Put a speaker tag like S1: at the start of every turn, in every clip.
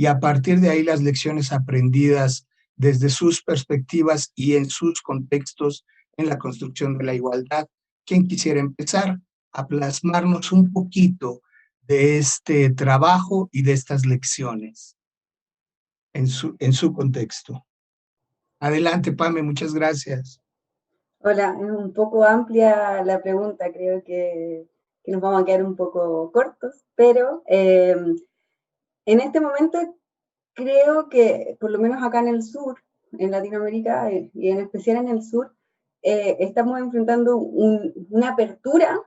S1: y a partir de ahí las lecciones aprendidas desde sus perspectivas y en sus contextos en la construcción de la igualdad. ¿Quién quisiera empezar a plasmarnos un poquito de este trabajo y de estas lecciones en su contexto? Adelante, Pame, muchas gracias.
S2: Hola, es un poco amplia la pregunta, creo que nos vamos a quedar un poco cortos, pero en este momento creo que, por lo menos acá en el sur, en Latinoamérica y en especial en el sur, estamos enfrentando una apertura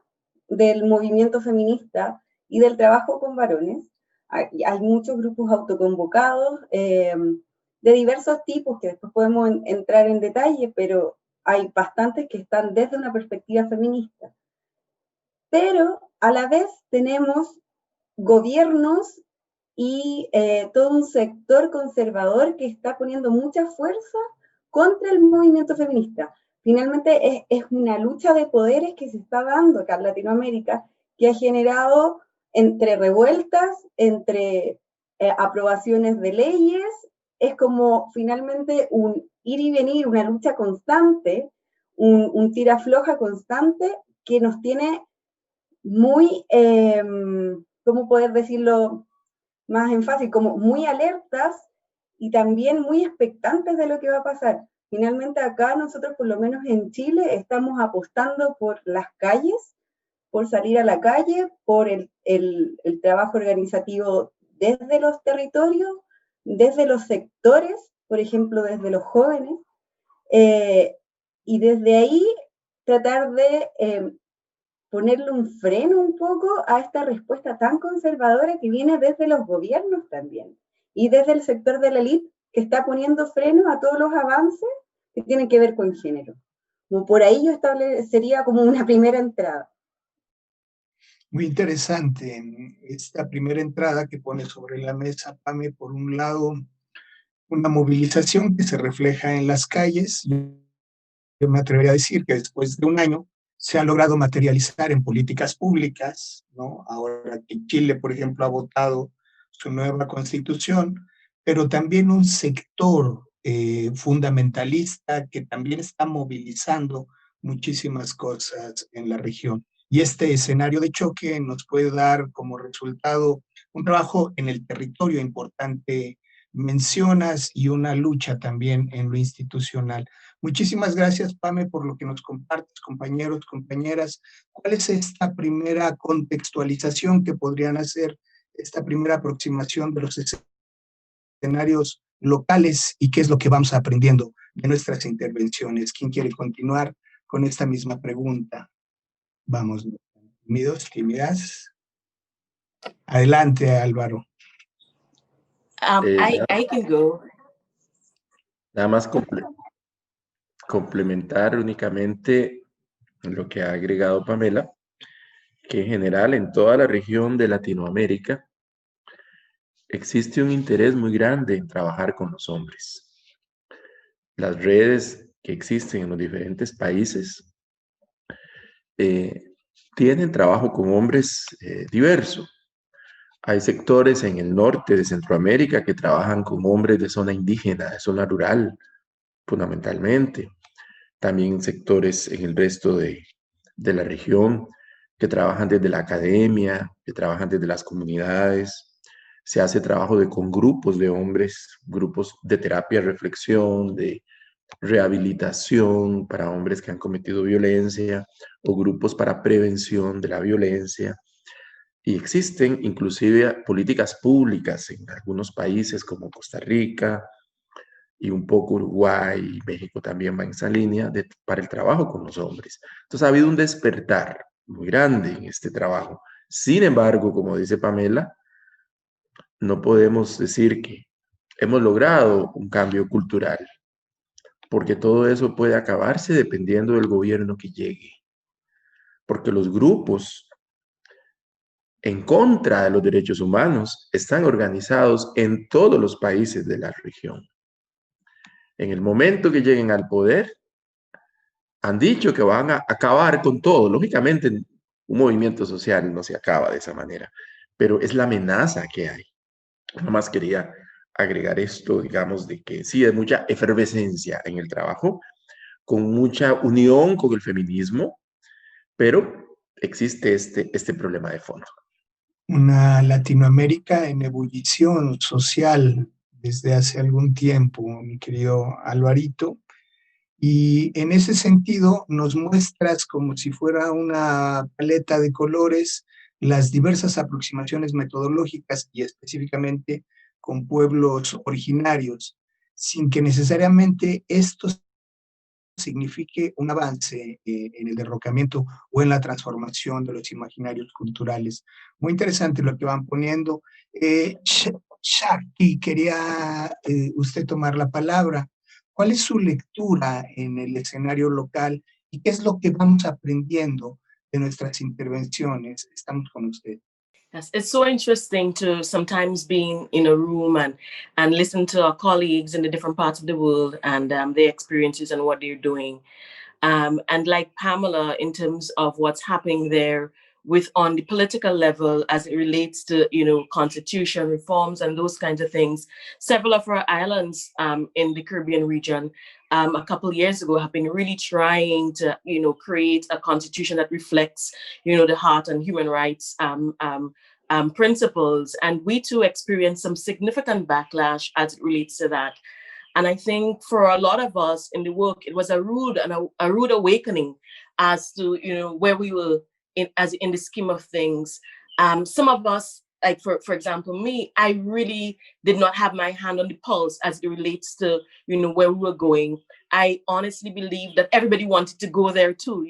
S2: del movimiento feminista y del trabajo con varones. Hay muchos grupos autoconvocados de diversos tipos que después podemos entrar en detalle, pero hay bastantes que están desde una perspectiva feminista. Pero a la vez tenemos gobiernos y todo un sector conservador que está poniendo mucha fuerza contra el movimiento feminista. Finalmente es una lucha de poderes que se está dando acá en Latinoamérica, que ha generado entre revueltas, entre aprobaciones de leyes, es como finalmente un ir y venir, una lucha constante, un tira floja constante que nos tiene muy, ¿cómo poder decirlo más en fácil? Como muy alertas y también muy expectantes de lo que va a pasar. Finalmente acá nosotros, por lo menos en Chile, estamos apostando por las calles, por salir a la calle, por el trabajo organizativo desde los territorios, desde los sectores, por ejemplo, desde los jóvenes, eh, y desde ahí tratar de ponerle un freno un poco a esta respuesta tan conservadora que viene desde los gobiernos también y desde el sector de la élite que está poniendo freno a todos los avances que tienen que ver con género. Como por ahí yo establecería como una primera entrada.
S1: Muy interesante esta primera entrada que pone sobre la mesa, Pame, por un lado, una movilización que se refleja en las calles. Yo me atrevería a decir que después de un año se ha logrado materializar en políticas públicas, ¿no? Ahora que Chile, por ejemplo, ha votado su nueva constitución, pero también un sector fundamentalista que también está movilizando muchísimas cosas en la región. Y este escenario de choque nos puede dar como resultado un trabajo en el territorio importante, mencionas, y una lucha también en lo institucional. Muchísimas gracias, Pame, por lo que nos compartes, compañeros, compañeras. ¿Cuál es esta primera contextualización que podrían hacer, esta primera aproximación de los escenarios locales y qué es lo que vamos aprendiendo de nuestras intervenciones? ¿Quién quiere continuar con esta misma pregunta? Vamos, tímidos, tímidas. Adelante, Álvaro.
S3: I can go.
S4: Nada más complementar únicamente lo que ha agregado Pamela, que en general en toda la región de Latinoamérica existe un interés muy grande en trabajar con los hombres. Las redes que existen en los diferentes países tienen trabajo con hombres diversos. Hay sectores en el norte de Centroamérica que trabajan con hombres de zona indígena, de zona rural, fundamentalmente. También sectores en el resto de la región que trabajan desde la academia, que trabajan desde las comunidades. Se hace trabajo con grupos de hombres, grupos de terapia, reflexión, de rehabilitación para hombres que han cometido violencia o grupos para prevención de la violencia. Y existen inclusive políticas públicas en algunos países como Costa Rica y un poco Uruguay y México también va en esa línea para el trabajo con los hombres. Entonces ha habido un despertar muy grande en este trabajo. Sin embargo, como dice Pamela, no podemos decir que hemos logrado un cambio cultural, porque todo eso puede acabarse dependiendo del gobierno que llegue. Porque los grupos en contra de los derechos humanos están organizados en todos los países de la región. En el momento que lleguen al poder, han dicho que van a acabar con todo. Lógicamente, un movimiento social no se acaba de esa manera, pero es la amenaza que hay. Nada más quería agregar esto, digamos, de que sí, hay mucha efervescencia en el trabajo, con mucha unión con el feminismo, pero existe este problema de fondo.
S1: Una Latinoamérica en ebullición social desde hace algún tiempo, mi querido Alvarito, y en ese sentido nos muestras como si fuera una paleta de colores las diversas aproximaciones metodológicas y específicamente con pueblos originarios, sin que necesariamente esto signifique un avance en el derrocamiento o en la transformación de los imaginarios culturales. Muy interesante lo que van poniendo. Shakti, quería usted tomar la palabra. ¿Cuál es su lectura en el escenario local y qué es lo que vamos aprendiendo de nuestras intervenciones? Estamos con usted.
S3: Yes, it's so interesting to sometimes be in a room and listen to our colleagues in the different parts of the world and their experiences and what they're doing. And like Pamela, in terms of what's happening there with on the political level as it relates to, constitution reforms and those kinds of things, several of our islands in the Caribbean region a couple of years ago have been really trying to, create a constitution that reflects, the heart and human rights principles. And we too experienced some significant backlash as it relates to that. And I think for a lot of us in the work, it was a rude awakening as to, where we were in the scheme of things. Some of us, like for example, me, I really did not have my hand on the pulse as it relates to, where we were going. I honestly believe that everybody wanted to go there too,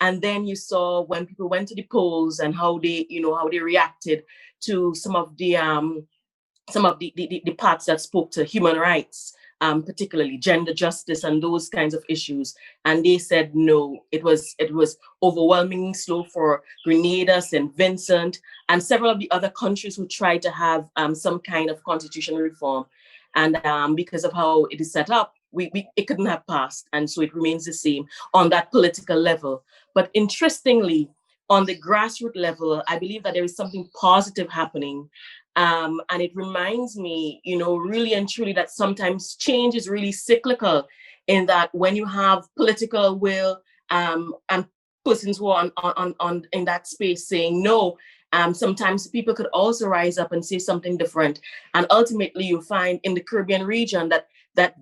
S3: And then you saw when people went to the polls and how they reacted to some of the parts that spoke to human rights, particularly gender justice and those kinds of issues. And they said no. It was overwhelmingly slow for Grenada, St. Vincent, and several of the other countries who tried to have some kind of constitutional reform. And because of how it is set up, it couldn't have passed. And so it remains the same on that political level. But interestingly, on the grassroots level, I believe that there is something positive happening. And it reminds me, really and truly that sometimes change is really cyclical in that when you have political will and persons who are on in that space saying no, sometimes people could also rise up and say something different. And ultimately you find in the Caribbean region that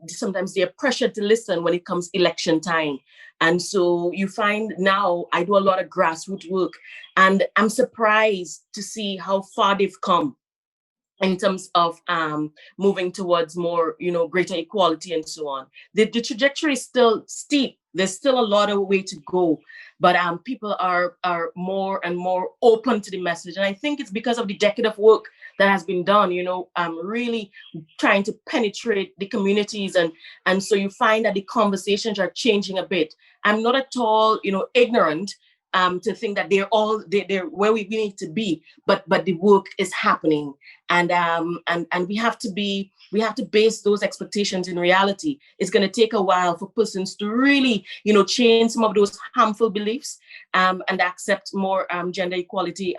S3: sometimes they're pressured to listen when it comes election time. And so you find now I do a lot of grassroots work and I'm surprised to see how far they've come in terms of moving towards more, greater equality and so on. The trajectory is still steep. There's still a lot of way to go, but people are more and more open to the message. And I think it's because of the decade of work that has been done, really trying to penetrate the communities. And so you find that the conversations are changing a bit. I'm not at all, ignorant to think that they're where we need to be, but the work is happening, and we have to base those expectations in reality. It's going to take a while for persons to really, change some of those harmful beliefs and accept more gender equality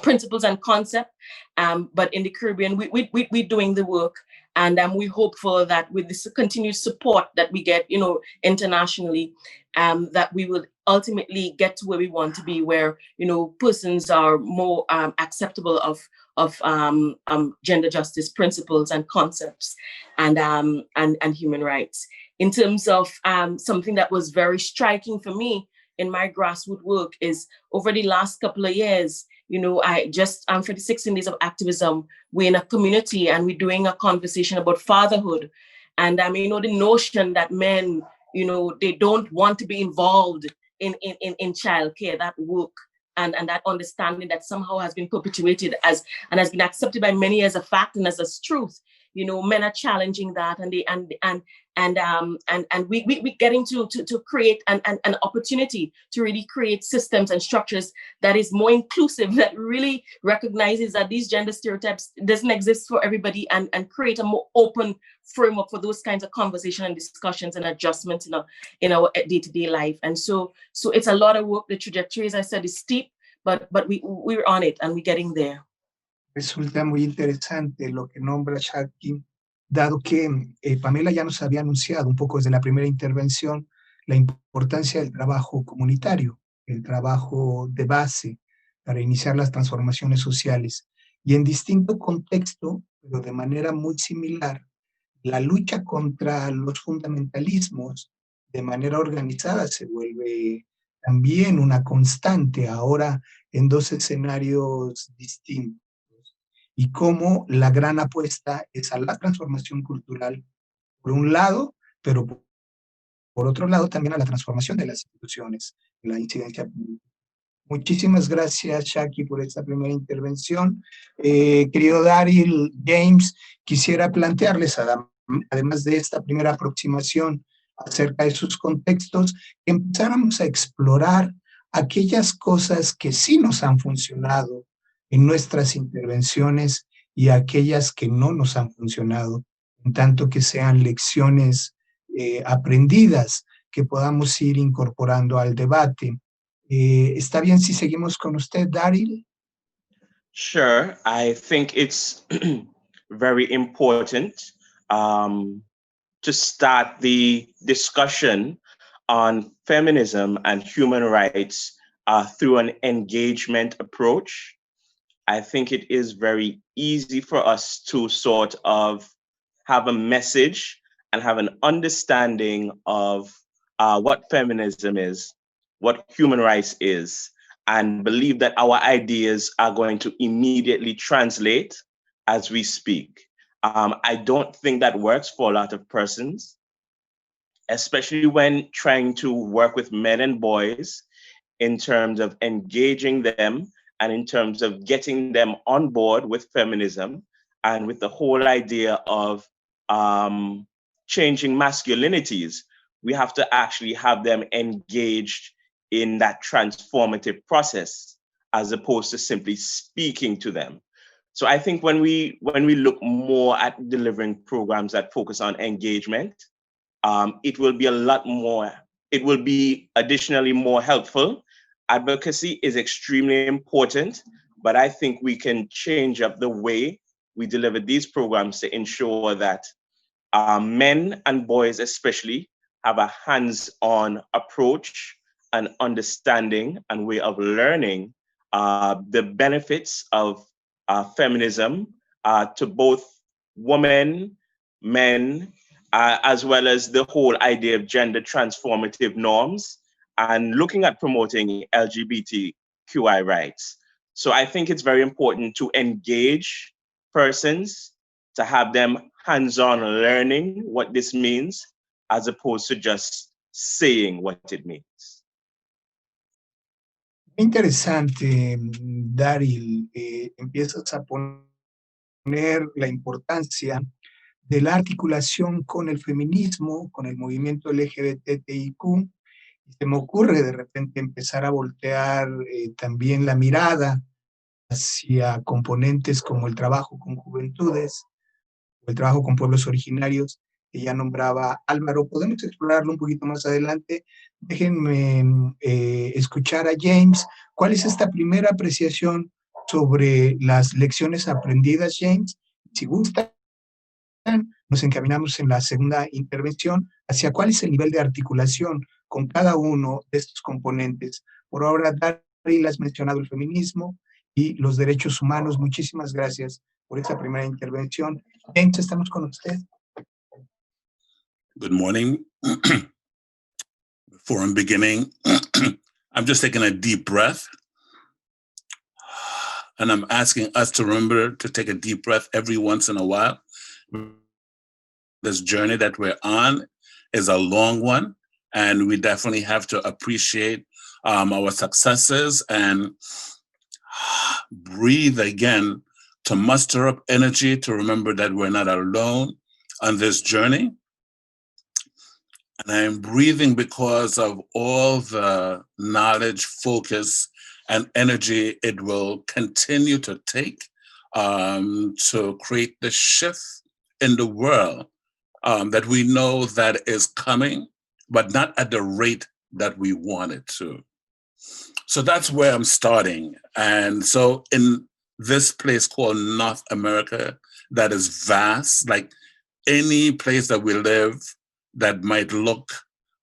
S3: principles and concept. But in the Caribbean, we're doing the work. And we're hopeful that with this continued support that we get, internationally, that we will ultimately get to where we want to be, where, persons are more acceptable of gender justice principles and concepts and human rights. In terms of something that was very striking for me in my grassroots work is over the last couple of years, I just for the 16 days of activism, we're in a community and we're doing a conversation about fatherhood. And the notion that men, they don't want to be involved in childcare, that work and that understanding that somehow has been perpetuated and has been accepted by many as a fact and as a truth. Men are challenging that, and we getting to create an opportunity to really create systems and structures that is more inclusive, that really recognizes that these gender stereotypes doesn't exist for everybody, and create a more open framework for those kinds of conversation and discussions and adjustments in our day-to-day life. And so it's a lot of work. The trajectory, as I said, is steep, but we're on it and we're getting there.
S1: Resulta muy interesante lo que nombra Shaki, dado que Pamela ya nos había anunciado un poco desde la primera intervención la importancia del trabajo comunitario, el trabajo de base para iniciar las transformaciones sociales. Y en distinto contexto, pero de manera muy similar, la lucha contra los fundamentalismos de manera organizada se vuelve también una constante ahora en dos escenarios distintos y cómo la gran apuesta es a la transformación cultural, por un lado, pero por otro lado también a la transformación de las instituciones, la incidencia. Muchísimas gracias, Shaki, por esta primera intervención. Querido Daryl, James, quisiera plantearles, además de esta primera aproximación acerca de sus contextos, que empezáramos a explorar aquellas cosas que sí nos han funcionado en nuestras intervenciones y aquellas que no nos han funcionado, en tanto que sean lecciones aprendidas que podamos ir incorporando al debate. ¿Está bien si seguimos con usted, Daryl?
S5: Sure. I think it's very important to start the discussion on feminism and human rights through an engagement approach. I think it is very easy for us to sort of have a message and have an understanding of what feminism is, what human rights is, and believe that our ideas are going to immediately translate as we speak. I don't think that works for a lot of persons, especially when trying to work with men and boys in terms of engaging them and in terms of getting them on board with feminism and with the whole idea of changing masculinities. We have to actually have them engaged in that transformative process as opposed to simply speaking to them. So I think when we look more at delivering programs that focus on engagement, it will be a lot more, it will be additionally more helpful. Advocacy is extremely important, but I think we can change up the way we deliver these programs to ensure that men and boys especially have a hands-on approach and understanding and way of learning the benefits of feminism to both women, men, as well as the whole idea of gender transformative norms and looking at promoting LGBTQI rights. So I think it's very important to engage persons, to have them hands-on learning what this means, as opposed to just saying what it means.
S1: Interesante, Daryl. Empiezas a poner la importancia de la articulación con el feminismo, con el movimiento LGBTIQ. Se me ocurre de repente empezar a voltear también la mirada hacia componentes como el trabajo con juventudes, o el trabajo con pueblos originarios, que ya nombraba Álvaro. Podemos explorarlo un poquito más adelante. Déjenme escuchar a James. ¿Cuál es esta primera apreciación sobre las lecciones aprendidas, James? Si gustan, nos encaminamos en la segunda intervención hacia cuál es el nivel de articulación con cada uno de estos componentes. Por ahora, Daryl, has mencionado el feminismo y los derechos humanos. Muchísimas gracias por esta primera intervención. James, estamos con usted.
S6: Good morning. Before I'm beginning, I'm just taking a deep breath. And I'm asking us to remember to take a deep breath every once in a while. This journey that we're on is a long one, and we definitely have to appreciate our successes and breathe again to muster up energy to remember that we're not alone on this journey. And I'm breathing because of all the knowledge, focus, and energy it will continue to take to create the shift in the world that we know that is coming, but not at the rate that we want it to. So that's where I'm starting. And so in this place called North America that is vast, like any place that we live that might look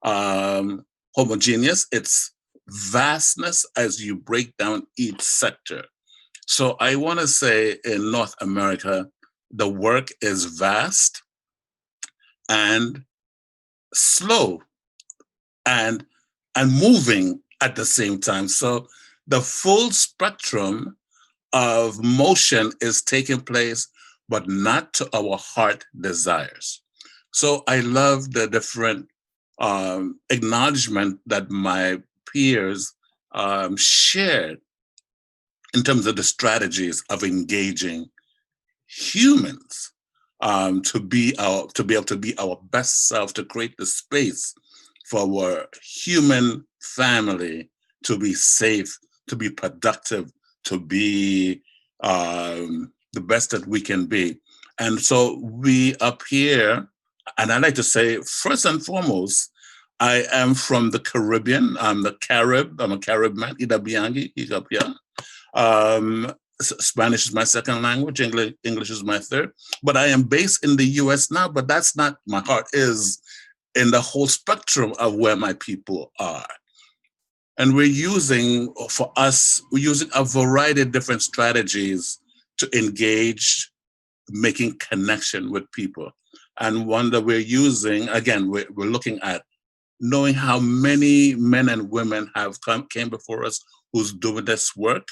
S6: homogeneous, it's vastness as you break down each sector. So I want to say in North America, the work is vast and slow and moving at the same time. So the full spectrum of motion is taking place, but not to our heart desires. So I love the different acknowledgement that my peers shared in terms of the strategies of engaging humans to be able to be our best self, to create the space for our human family to be safe, to be productive, to be the best that we can be. And so we up here, and I like to say, first and foremost, I am from the Caribbean. I'm a Carib man, Idabiangi, Igapia. Spanish is my second language, English is my third, but I am based in the US now, but that's not, my heart is in the whole spectrum of where my people are. And we're using a variety of different strategies to engage, making connection with people. And one that we're using, again, we're looking at knowing how many men and women have came before us who's doing this work,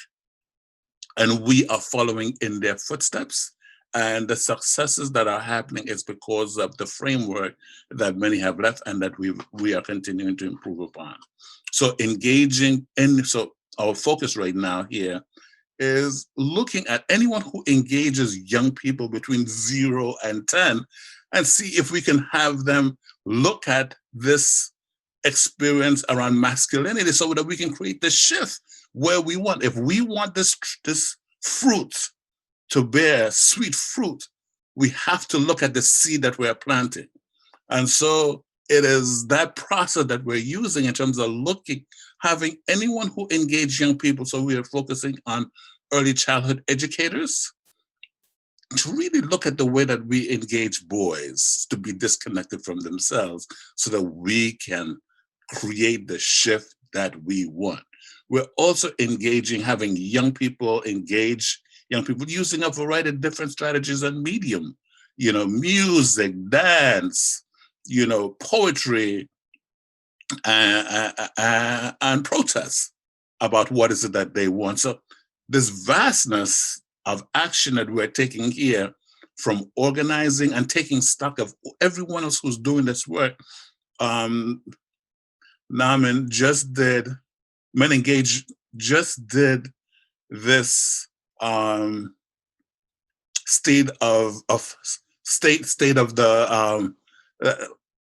S6: and we are following in their footsteps. And the successes that are happening is because of the framework that many have left and that we are continuing to improve upon. So engaging in, so our focus right now here is looking at anyone who engages young people between 0 and 10 and see if we can have them look at this experience around masculinity so that we can create the shift where we want. If we want this fruit to bear sweet fruit, we have to look at the seed that we're planting. And so it is that process that we're using in terms of looking, having anyone who engage young people. So we are focusing on early childhood educators to really look at the way that we engage boys to be disconnected from themselves so that we can create the shift that we want. We're also engaging, having young people engage young people using a variety of different strategies and medium, music, dance, poetry, and protests about what is it that they want. So this vastness of action that we're taking here, from organizing and taking stock of everyone else who's doing this work. Namen just did, Men Engage just did this state of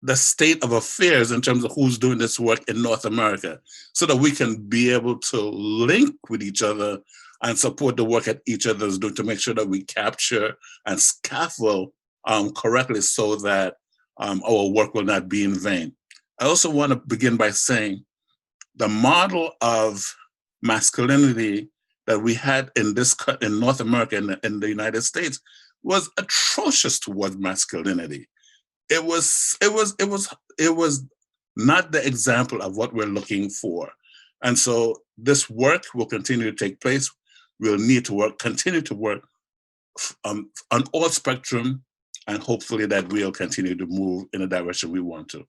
S6: the state of affairs in terms of who's doing this work in North America, so that we can be able to link with each other and support the work that each other is doing to make sure that we capture and scaffold correctly so that our work will not be in vain. I also want to begin by saying the model of masculinity that we had in North America and in the United States was atrocious towards masculinity. It was not the example of what we're looking for. And so this work will continue to take place. We'll need to continue to work on all spectrum, and hopefully that we'll continue to move in the direction we want to.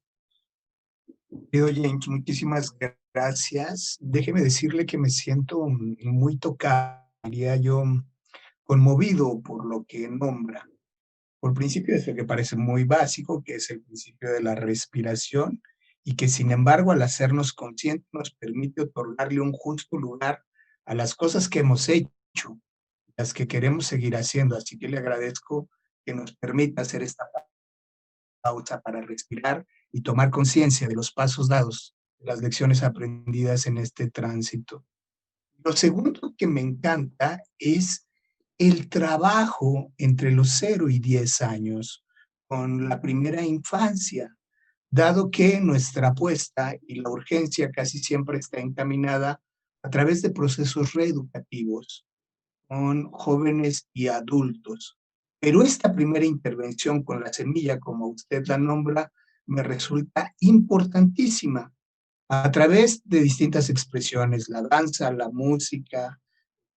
S1: James, muchísimas gracias. Déjeme decirle que me siento muy tocado, diría yo, conmovido por lo que nombra. Por principio es lo que parece muy básico, que es el principio de la respiración, y que sin embargo al hacernos conscientes nos permite otorgarle un justo lugar a las cosas que hemos hecho, las que queremos seguir haciendo. Así que le agradezco que nos permita hacer esta pausa para respirar y tomar conciencia de los pasos dados, de las lecciones aprendidas en este tránsito. Lo segundo que me encanta es el trabajo entre los 0 y 10 años con la primera infancia, dado que nuestra apuesta y la urgencia casi siempre está encaminada a través de procesos reeducativos. con jóvenes y adultos. Pero esta primera intervención con la semilla, como usted la nombra, me resulta importantísima a través de distintas expresiones, la danza, la música,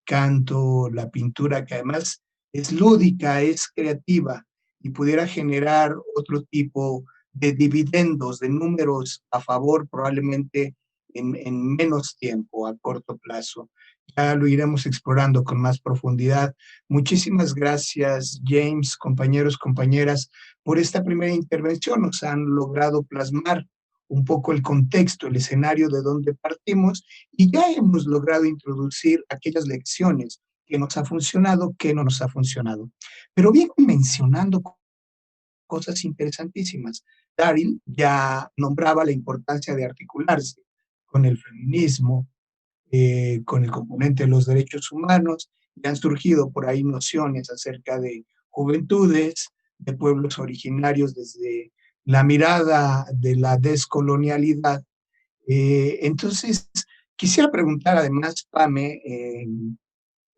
S1: canto, la pintura, que además es lúdica, es creativa y pudiera generar otro tipo de dividendos, de números a favor probablemente en menos tiempo, a corto plazo. Ya lo iremos explorando con más profundidad. Muchísimas gracias, James, compañeros, compañeras, por esta primera intervención. Nos han logrado plasmar un poco el contexto, el escenario de donde partimos, y ya hemos logrado introducir aquellas lecciones que nos ha funcionado, que no nos ha funcionado. Pero bien mencionando cosas interesantísimas. Daryl ya nombraba la importancia de articularse con el feminismo, con el componente de los derechos humanos, y han surgido por ahí nociones acerca de juventudes, de pueblos originarios desde la mirada de la descolonialidad. Entonces, quisiera preguntar además, Pame,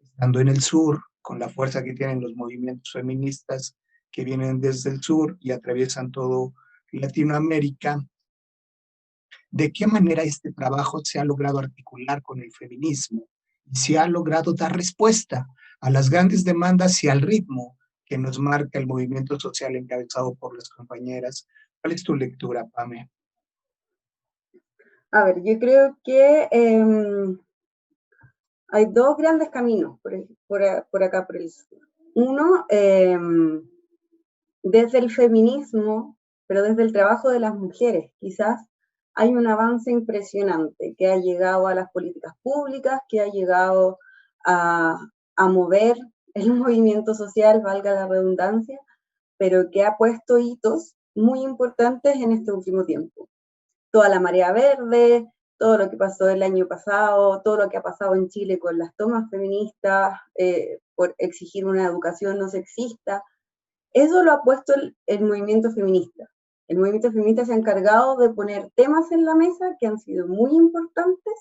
S1: estando en el sur, con la fuerza que tienen los movimientos feministas que vienen desde el sur y atraviesan todo Latinoamérica, ¿de qué manera este trabajo se ha logrado articular con el feminismo? Y se ha logrado dar respuesta a las grandes demandas y al ritmo que nos marca el movimiento social encabezado por las compañeras. ¿Cuál es tu lectura, Pame?
S2: A ver, yo creo que hay dos grandes caminos por acá, por el sur. Uno, desde el feminismo, pero desde el trabajo de las mujeres, quizás hay un avance impresionante que ha llegado a las políticas públicas, que ha llegado a mover el movimiento social, valga la redundancia, pero que ha puesto hitos muy importantes en este último tiempo. Toda la marea verde, todo lo que pasó el año pasado, todo lo que ha pasado en Chile con las tomas feministas, por exigir una educación no sexista, eso lo ha puesto el movimiento feminista. El movimiento feminista se ha encargado de poner temas en la mesa que han sido muy importantes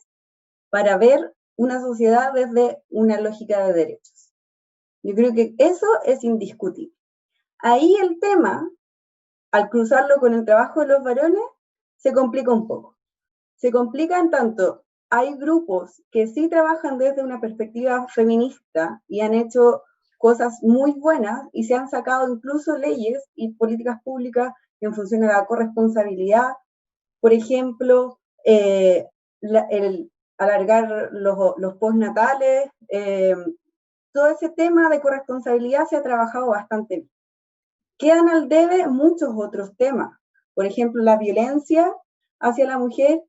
S2: para ver una sociedad desde una lógica de derechos. Yo creo que eso es indiscutible. Ahí el tema, al cruzarlo con el trabajo de los varones, se complica un poco. Se complica en tanto hay grupos que sí trabajan desde una perspectiva feminista y han hecho cosas muy buenas y se han sacado incluso leyes y políticas públicas en función de la corresponsabilidad. Por ejemplo, el alargar los postnatales, todo ese tema de corresponsabilidad se ha trabajado bastante bien. Quedan al debe muchos otros temas. Por ejemplo, la violencia hacia la mujer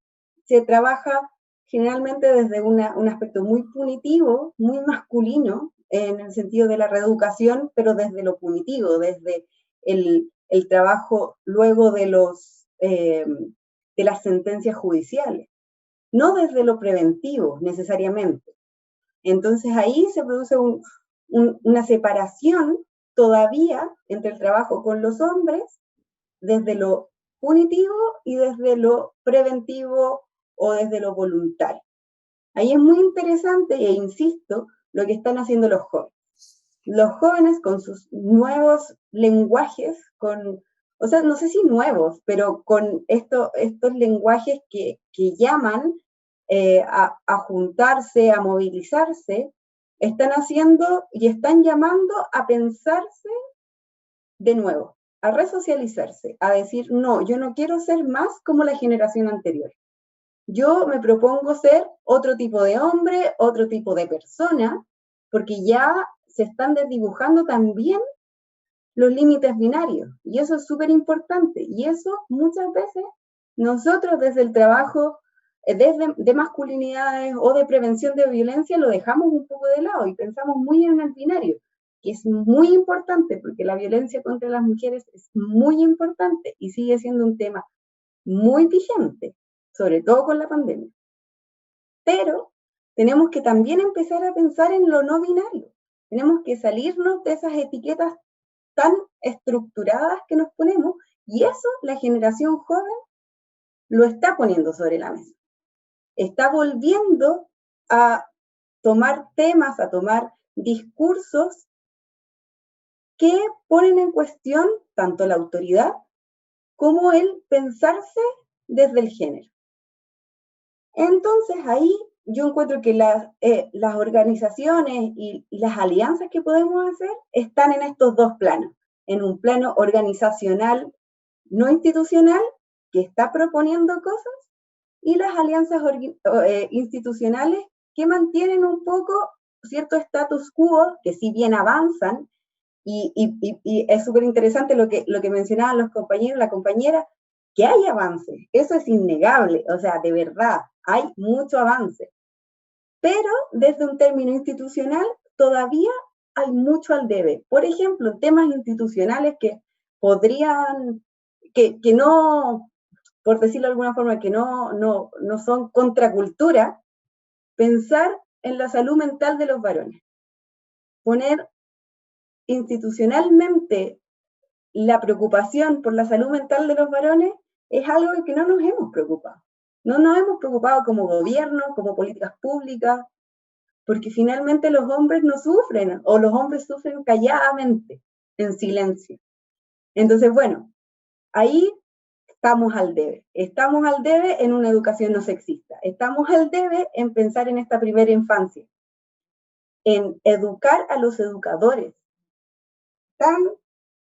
S2: se trabaja generalmente desde un aspecto muy punitivo, muy masculino, en el sentido de la reeducación, pero desde lo punitivo, desde el trabajo luego de las sentencias judiciales, no desde lo preventivo necesariamente. Entonces ahí se produce una separación todavía entre el trabajo con los hombres desde lo punitivo y desde lo preventivo o desde lo voluntario. Ahí es muy interesante, e insisto, lo que están haciendo los jóvenes. Los jóvenes con sus nuevos lenguajes, o sea, no sé si nuevos, pero con estos lenguajes que llaman a juntarse, a movilizarse, están haciendo y están llamando a pensarse de nuevo, a resocializarse, a decir, no, yo no quiero ser más como la generación anterior. Yo me propongo ser otro tipo de hombre, otro tipo de persona, porque ya se están desdibujando también los límites binarios, y eso es súper importante, y eso muchas veces nosotros desde el trabajo de masculinidades o de prevención de violencia lo dejamos un poco de lado y pensamos muy en el binario, que es muy importante porque la violencia contra las mujeres es muy importante y sigue siendo un tema muy vigente, sobre todo con la pandemia. Pero tenemos que también empezar a pensar en lo no binario. Tenemos que salirnos de esas etiquetas tan estructuradas que nos ponemos, y eso la generación joven lo está poniendo sobre la mesa. Está volviendo a tomar temas, a tomar discursos que ponen en cuestión tanto la autoridad como el pensarse desde el género. Entonces ahí yo encuentro que las organizaciones y las alianzas que podemos hacer están en estos dos planos, en un plano organizacional no institucional que está proponiendo cosas y las alianzas institucionales que mantienen un poco cierto status quo, que si bien avanzan, y es súper interesante lo que mencionaban los compañeros, la compañera, que hay avance, eso es innegable, o sea, de verdad, hay mucho avance. Pero desde un término institucional todavía hay mucho al debe. Por ejemplo, temas institucionales que podrían, que no, por decirlo de alguna forma, que no son contracultura, pensar en la salud mental de los varones. Poner institucionalmente la preocupación por la salud mental de los varones es algo de que no nos hemos preocupado. No nos hemos preocupado como gobierno, como políticas públicas, porque finalmente los hombres no sufren, o los hombres sufren calladamente, en silencio. Entonces, bueno, ahí estamos al debe. Estamos al debe en una educación no sexista. Estamos al debe en pensar en esta primera infancia, en educar a los educadores. Tan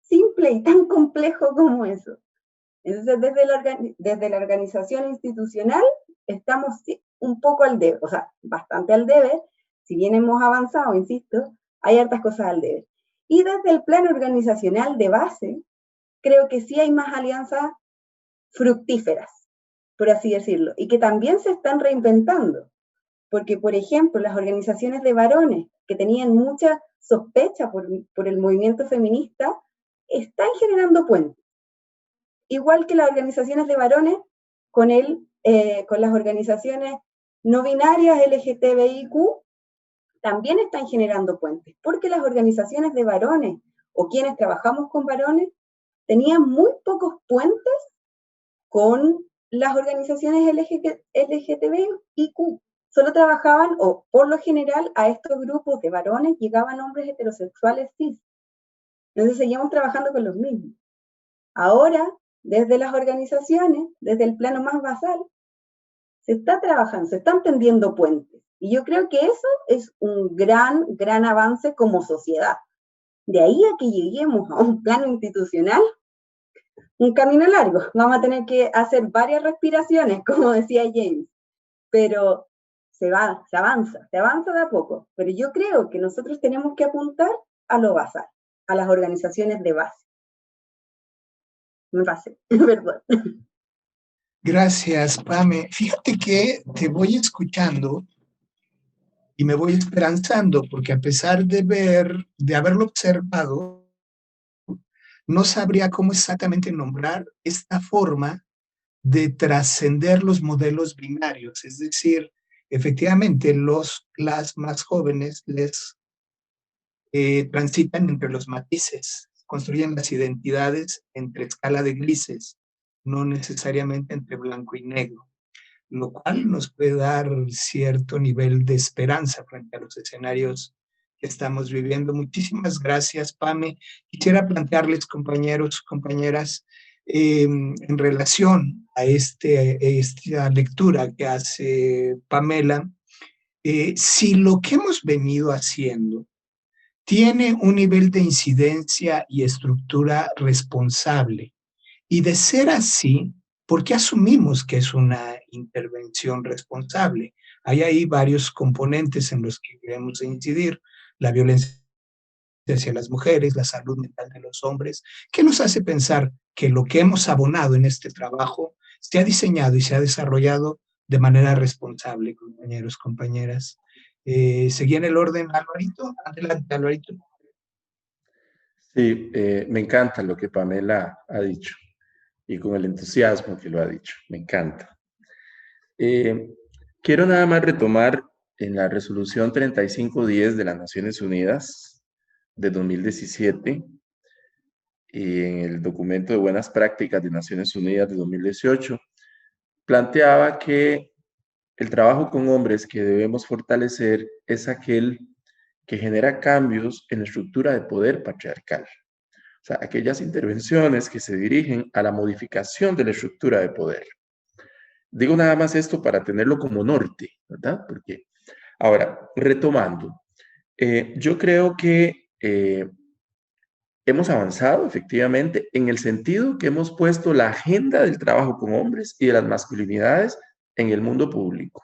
S2: simple y tan complejo como eso. Entonces, desde la organización institucional, estamos un poco al debe, o sea, bastante al debe. Si bien hemos avanzado, insisto, hay hartas cosas al debe. Y desde el plano organizacional de base, creo que sí hay más alianzas fructíferas, por así decirlo, y que también se están reinventando. Porque, por ejemplo, las organizaciones de varones que tenían mucha sospecha por el movimiento feminista, están generando puentes. Igual que las organizaciones de varones con las organizaciones no binarias LGTBIQ, también están generando puentes, porque las organizaciones de varones o quienes trabajamos con varones tenían muy pocos puentes con las organizaciones LGTBIQ. Solo trabajaban, o por lo general, a estos grupos de varones llegaban hombres heterosexuales cis. Entonces seguíamos trabajando con los mismos. Ahora, desde las organizaciones, desde el plano más basal, se está trabajando, se están tendiendo puentes. Y yo creo que eso es un gran, gran avance como sociedad. De ahí a que lleguemos a un plano institucional, un camino largo. Vamos a tener que hacer varias respiraciones, como decía James. Pero se avanza de a poco. Pero yo creo que nosotros tenemos que apuntar a lo basal, a las organizaciones de base. Perdón.
S1: Gracias, Pame. Fíjate que te voy escuchando y me voy esperanzando, porque a pesar de haberlo observado, no sabría cómo exactamente nombrar esta forma de trascender los modelos binarios. Es decir, efectivamente, las más jóvenes transitan entre los matices, construyen las identidades entre escala de grises, no necesariamente entre blanco y negro, lo cual nos puede dar cierto nivel de esperanza frente a los escenarios que estamos viviendo. Muchísimas gracias, Pame. Quisiera plantearles, compañeros, compañeras, en relación a esta lectura que hace Pamela, si lo que hemos venido haciendo tiene un nivel de incidencia y estructura responsable. Y de ser así, ¿por qué asumimos que es una intervención responsable? Hay ahí varios componentes en los que queremos incidir: la violencia hacia las mujeres, la salud mental de los hombres, que nos hace pensar que lo que hemos abonado en este trabajo se ha diseñado y se ha desarrollado de manera responsable, compañeros, compañeras. ¿Seguía en el orden, Alvarito? Adelante, Alvarito.
S4: Sí, me encanta lo que Pamela ha dicho y con el entusiasmo que lo ha dicho. Me encanta. Quiero nada más retomar en la resolución 3510 de las Naciones Unidas de 2017 y en el documento de buenas prácticas de Naciones Unidas de 2018, planteaba que el trabajo con hombres que debemos fortalecer es aquel que genera cambios en la estructura de poder patriarcal. O sea, aquellas intervenciones que se dirigen a la modificación de la estructura de poder. Digo nada más esto para tenerlo como norte, ¿verdad? Porque, ahora, retomando, yo creo que hemos avanzado efectivamente en el sentido que hemos puesto la agenda del trabajo con hombres y de las masculinidades en el mundo público.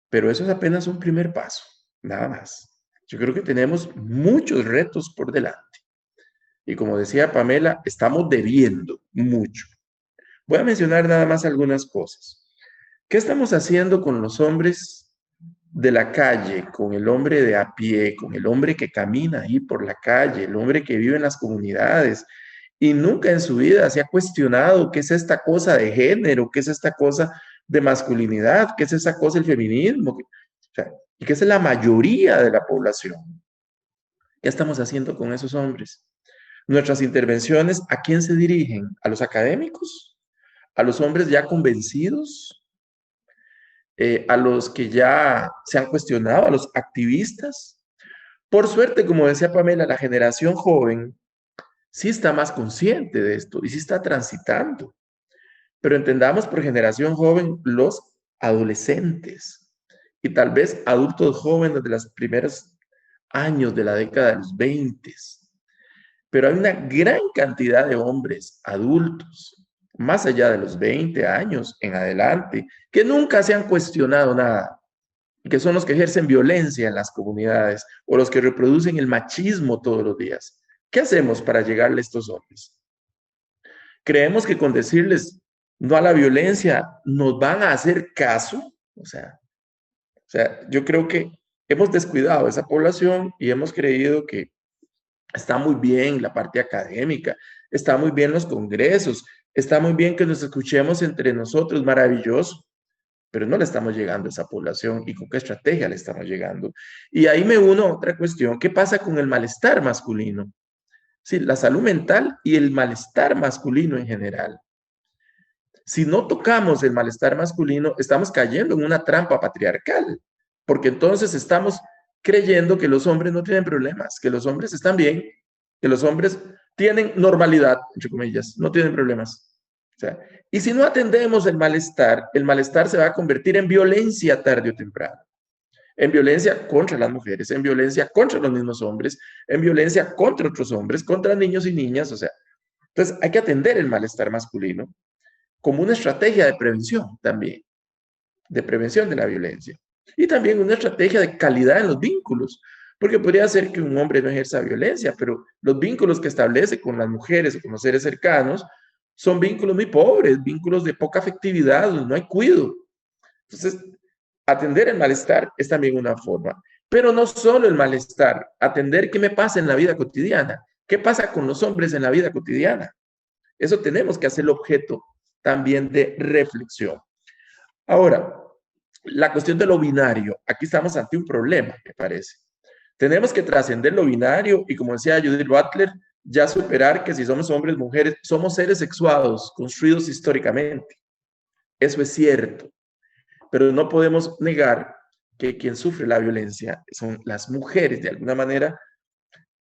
S4: Pero eso es apenas un primer paso, nada más. Yo creo que tenemos muchos retos por delante. Y como decía Pamela, estamos debiendo mucho. Voy a mencionar nada más algunas cosas. ¿Qué estamos haciendo con los hombres de la calle, con el hombre de a pie, con el hombre que camina ahí por la calle, el hombre que vive en las comunidades y nunca en su vida se ha cuestionado qué es esta cosa de género, qué es esta cosa de masculinidad, qué es esa cosa del feminismo? O sea, y qué es la mayoría de la población? ¿Qué estamos haciendo con esos hombres? Nuestras intervenciones, ¿a quién se dirigen? ¿A los académicos? ¿A los hombres ya convencidos? ¿A los que ya se han cuestionado? ¿A los activistas? Por suerte, como decía Pamela, la generación joven sí está más consciente de esto y sí está transitando. Pero entendamos por generación joven los adolescentes y tal vez adultos jóvenes de los primeros años de la década de los 20. Pero hay una gran cantidad de hombres adultos, más allá de los 20 años en adelante, que nunca se han cuestionado nada, y que son los que ejercen violencia en las comunidades o los que reproducen el machismo todos los días. ¿Qué hacemos para llegarle a estos hombres? ¿Creemos que con decirles no a la violencia nos van a hacer caso? O sea, yo creo que hemos descuidado a esa población y hemos creído que está muy bien la parte académica, está muy bien los congresos, está muy bien que nos escuchemos entre nosotros, maravilloso, pero no le estamos llegando a esa población y con qué estrategia le estamos llegando. Y ahí me uno a otra cuestión, ¿qué pasa con el malestar masculino? Sí, la salud mental y el malestar masculino en general. Si no tocamos el malestar masculino, estamos cayendo en una trampa patriarcal, porque entonces estamos creyendo que los hombres no tienen problemas, que los hombres están bien, que los hombres tienen normalidad, entre comillas, no tienen problemas. O sea, y si no atendemos el malestar se va a convertir en violencia tarde o temprano. En violencia contra las mujeres, en violencia contra los mismos hombres, en violencia contra otros hombres, contra niños y niñas, o sea. Entonces hay que atender el malestar masculino como una estrategia de prevención también, de prevención de la violencia. Y también una estrategia de calidad en los vínculos, porque podría ser que un hombre no ejerza violencia, pero los vínculos que establece con las mujeres o con los seres cercanos son vínculos muy pobres, vínculos de poca afectividad, donde no hay cuidado. Entonces, atender el malestar es también una forma. Pero no solo el malestar, atender qué me pasa en la vida cotidiana, qué pasa con los hombres en la vida cotidiana. Eso tenemos que hacerlo objeto también de reflexión. Ahora, la cuestión de lo binario, aquí estamos ante un problema, me parece. Tenemos que trascender lo binario y, como decía Judith Butler, ya superar que si somos hombres, mujeres, somos seres sexuados, construidos históricamente. Eso es cierto, pero no podemos negar que quien sufre la violencia son las mujeres, de alguna manera.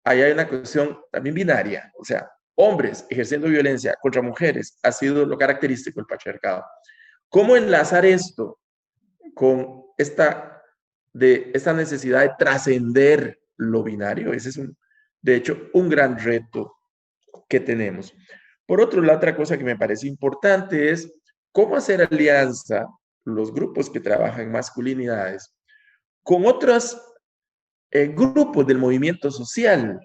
S4: Ahí hay una cuestión también binaria, o sea, hombres ejerciendo violencia contra mujeres ha sido lo característico del patriarcado. ¿Cómo enlazar esto con esta necesidad de trascender lo binario? Ese es, de hecho, un gran reto que tenemos. Por otro lado, otra cosa que me parece importante es cómo hacer alianza los grupos que trabajan en masculinidades con otros grupos del movimiento social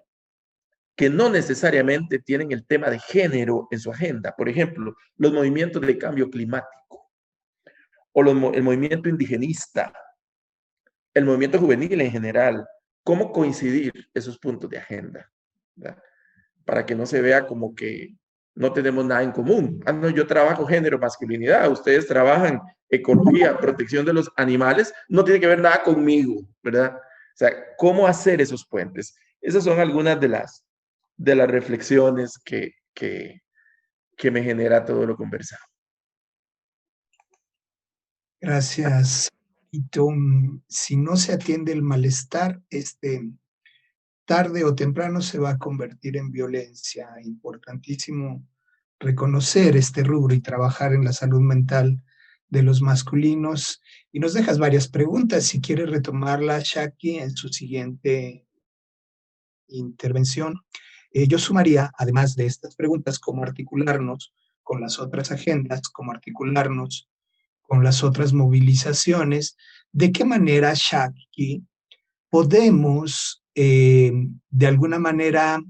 S4: que no necesariamente tienen el tema de género en su agenda. Por ejemplo, los movimientos de cambio climático o el movimiento indigenista, el movimiento juvenil en general. ¿Cómo coincidir esos puntos de agenda? ¿Verdad? Para que no se vea como que no tenemos nada en común. Ah, no, yo trabajo género, masculinidad, ustedes trabajan ecología, protección de los animales, no tiene que ver nada conmigo, ¿verdad? O sea, ¿cómo hacer esos puentes? Esas son algunas de las reflexiones que me genera todo lo conversado.
S1: Gracias, repito, si no se atiende el malestar, tarde o temprano se va a convertir en violencia. Importantísimo reconocer este rubro y trabajar en la salud mental de los masculinos. Y nos dejas varias preguntas, si quieres retomarla, Shaki, en su siguiente intervención. Yo sumaría, además de estas preguntas, cómo articularnos con las otras agendas, cómo articularnos con las otras movilizaciones, de qué manera, Shaki, podemos de alguna manera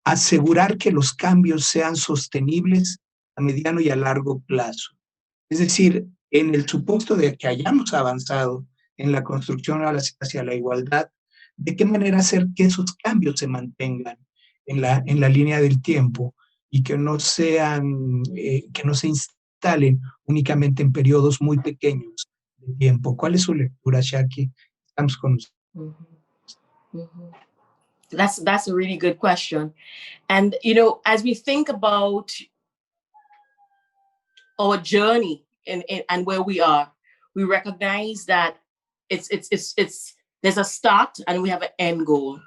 S1: asegurar que los cambios sean sostenibles a mediano y a largo plazo. Es decir, en el supuesto de que hayamos avanzado en la construcción hacia la igualdad, ¿de qué manera hacer que esos cambios se mantengan en la línea del tiempo y que no sean, que no se instalen únicamente en periodos muy pequeños de tiempo? ¿Cuál es su lectura, Shaki? Estamos con usted.
S3: That's a really good question. And, you know, as we think about our journey and where we are, we recognize that there's a start and we have an end goal.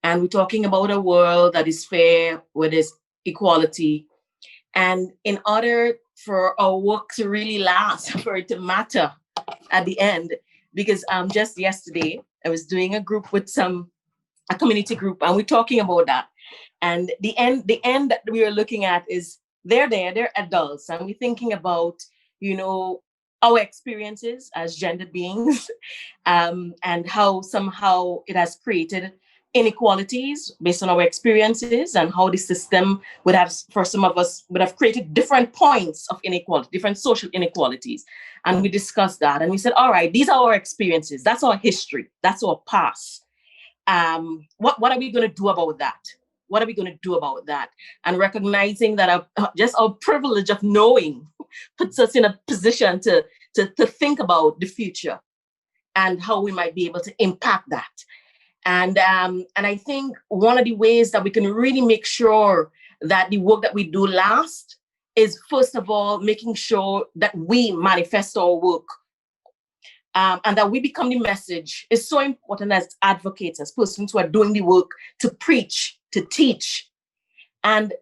S3: And we're talking about a world that is fair, where there's equality. And in order for our work to really last, for it to matter at the end, because just yesterday, I was doing a group with a community group, and we're talking about that. And the end that we are looking at is they're adults, and we're thinking about, you know, our experiences as gendered beings, and how somehow it has created inequalities based on our experiences, and how the system would have, for some of us, would have created different points of inequality, different social inequalities. And we discussed that, and we said, all right, these are our experiences, that's our history, that's our past. What are we going to do about that? What are we going to do about that? And recognizing that just our privilege of knowing puts us in a position to think about the future and how we might be able to impact that. And I think one of the ways that we can really make sure that the work that we do lasts is, first of all, making sure that we manifest our work. And that we become the message is so important as advocates, as persons who are doing the work to preach, to teach. And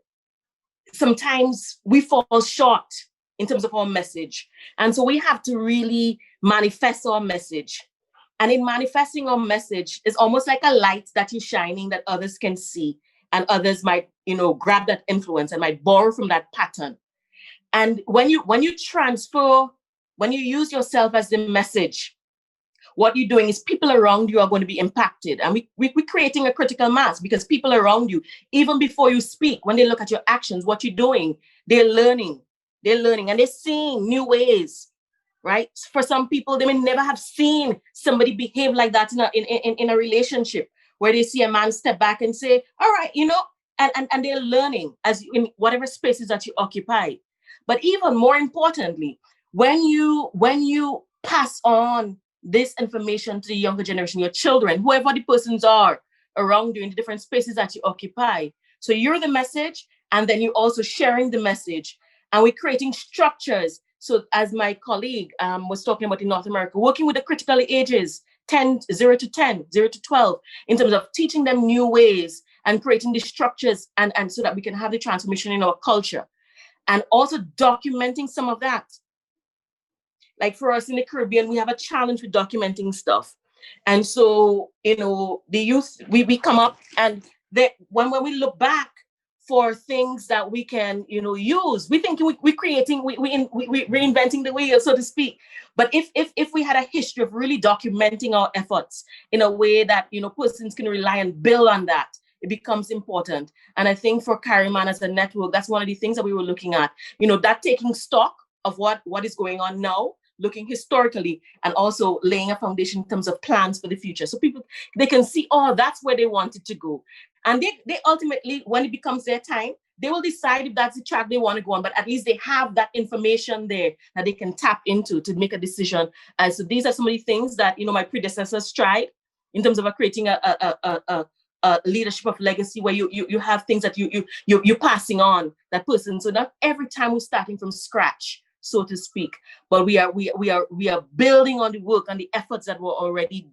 S3: sometimes we fall short in terms of our message. And so we have to really manifest our message. And in manifesting our message, it's almost like a light that you're shining that others can see, and others might, you know, grab that influence and might borrow from that pattern. And when you transfer, when you use yourself as the message, what you're doing is people around you are going to be impacted. And we're creating a critical mass, because people around you, even before you speak, when they look at your actions, what you're doing, they're learning, and they're seeing new ways, right? For some people, they may never have seen somebody behave like that in a relationship, where they see a man step back and say, all right, you know, and they're learning as in whatever spaces that you occupy. But even more importantly, when you pass on this information to the younger generation, your children, whoever the persons are around you in the different spaces that you occupy. So you're the message, and then you're also sharing the message, and we're creating structures. So as my colleague was talking about in North America, working with the critical ages, 0 to 10, 0 to 12, in terms of teaching them new ways and creating the structures, and so that we can have the transformation in our culture. And also documenting some of that. Like for us in the Caribbean, we have a challenge with documenting stuff. And so, you know, the youth, we come up, and when we look back for things that we can, you know, use, we think we're creating, we're reinventing the wheel, so to speak. But if we had a history of really documenting our efforts in a way that, you know, persons can rely and build on that, it becomes important. And I think for Carryman as a network, that's one of the things that we were looking at, you know, that taking stock of what is going on now, looking historically, and also laying a foundation in terms of plans for the future. So people, they can see, oh, that's where they wanted to go. And they ultimately, when it becomes their time, they will decide if that's the track they want to go on, but at least they have that information there that they can tap into to make a decision. And so these are some of the things that, you know, my predecessors tried in terms of creating a leadership of legacy, where you have things that you're passing on that person. So not every time we're starting from scratch. so to speak. But we are building on the work and the efforts that were already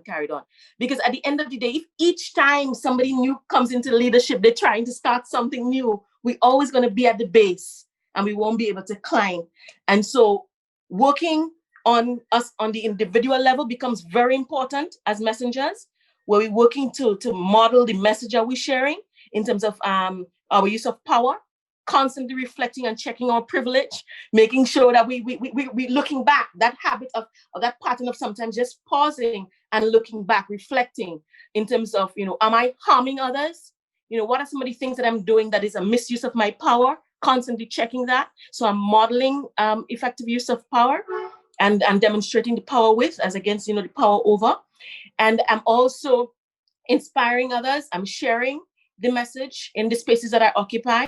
S3: carried on. Because at the end of the day, if each time somebody new comes into leadership, they're trying to start something new, we're always going to be at the base and we won't be able to climb. And so working on us on the individual level becomes very important as messengers, where we're working to model the message that we're sharing in terms of our use of power, constantly reflecting and checking our privilege, making sure that we looking back, that habit of that pattern of sometimes just pausing and looking back, reflecting in terms of, am I harming others? What are some of the things that I'm doing that is a misuse of my power? Constantly checking that. So I'm modeling effective use of power and demonstrating the power with as against, the power over. And I'm also inspiring others. I'm sharing the message in the spaces that I occupy.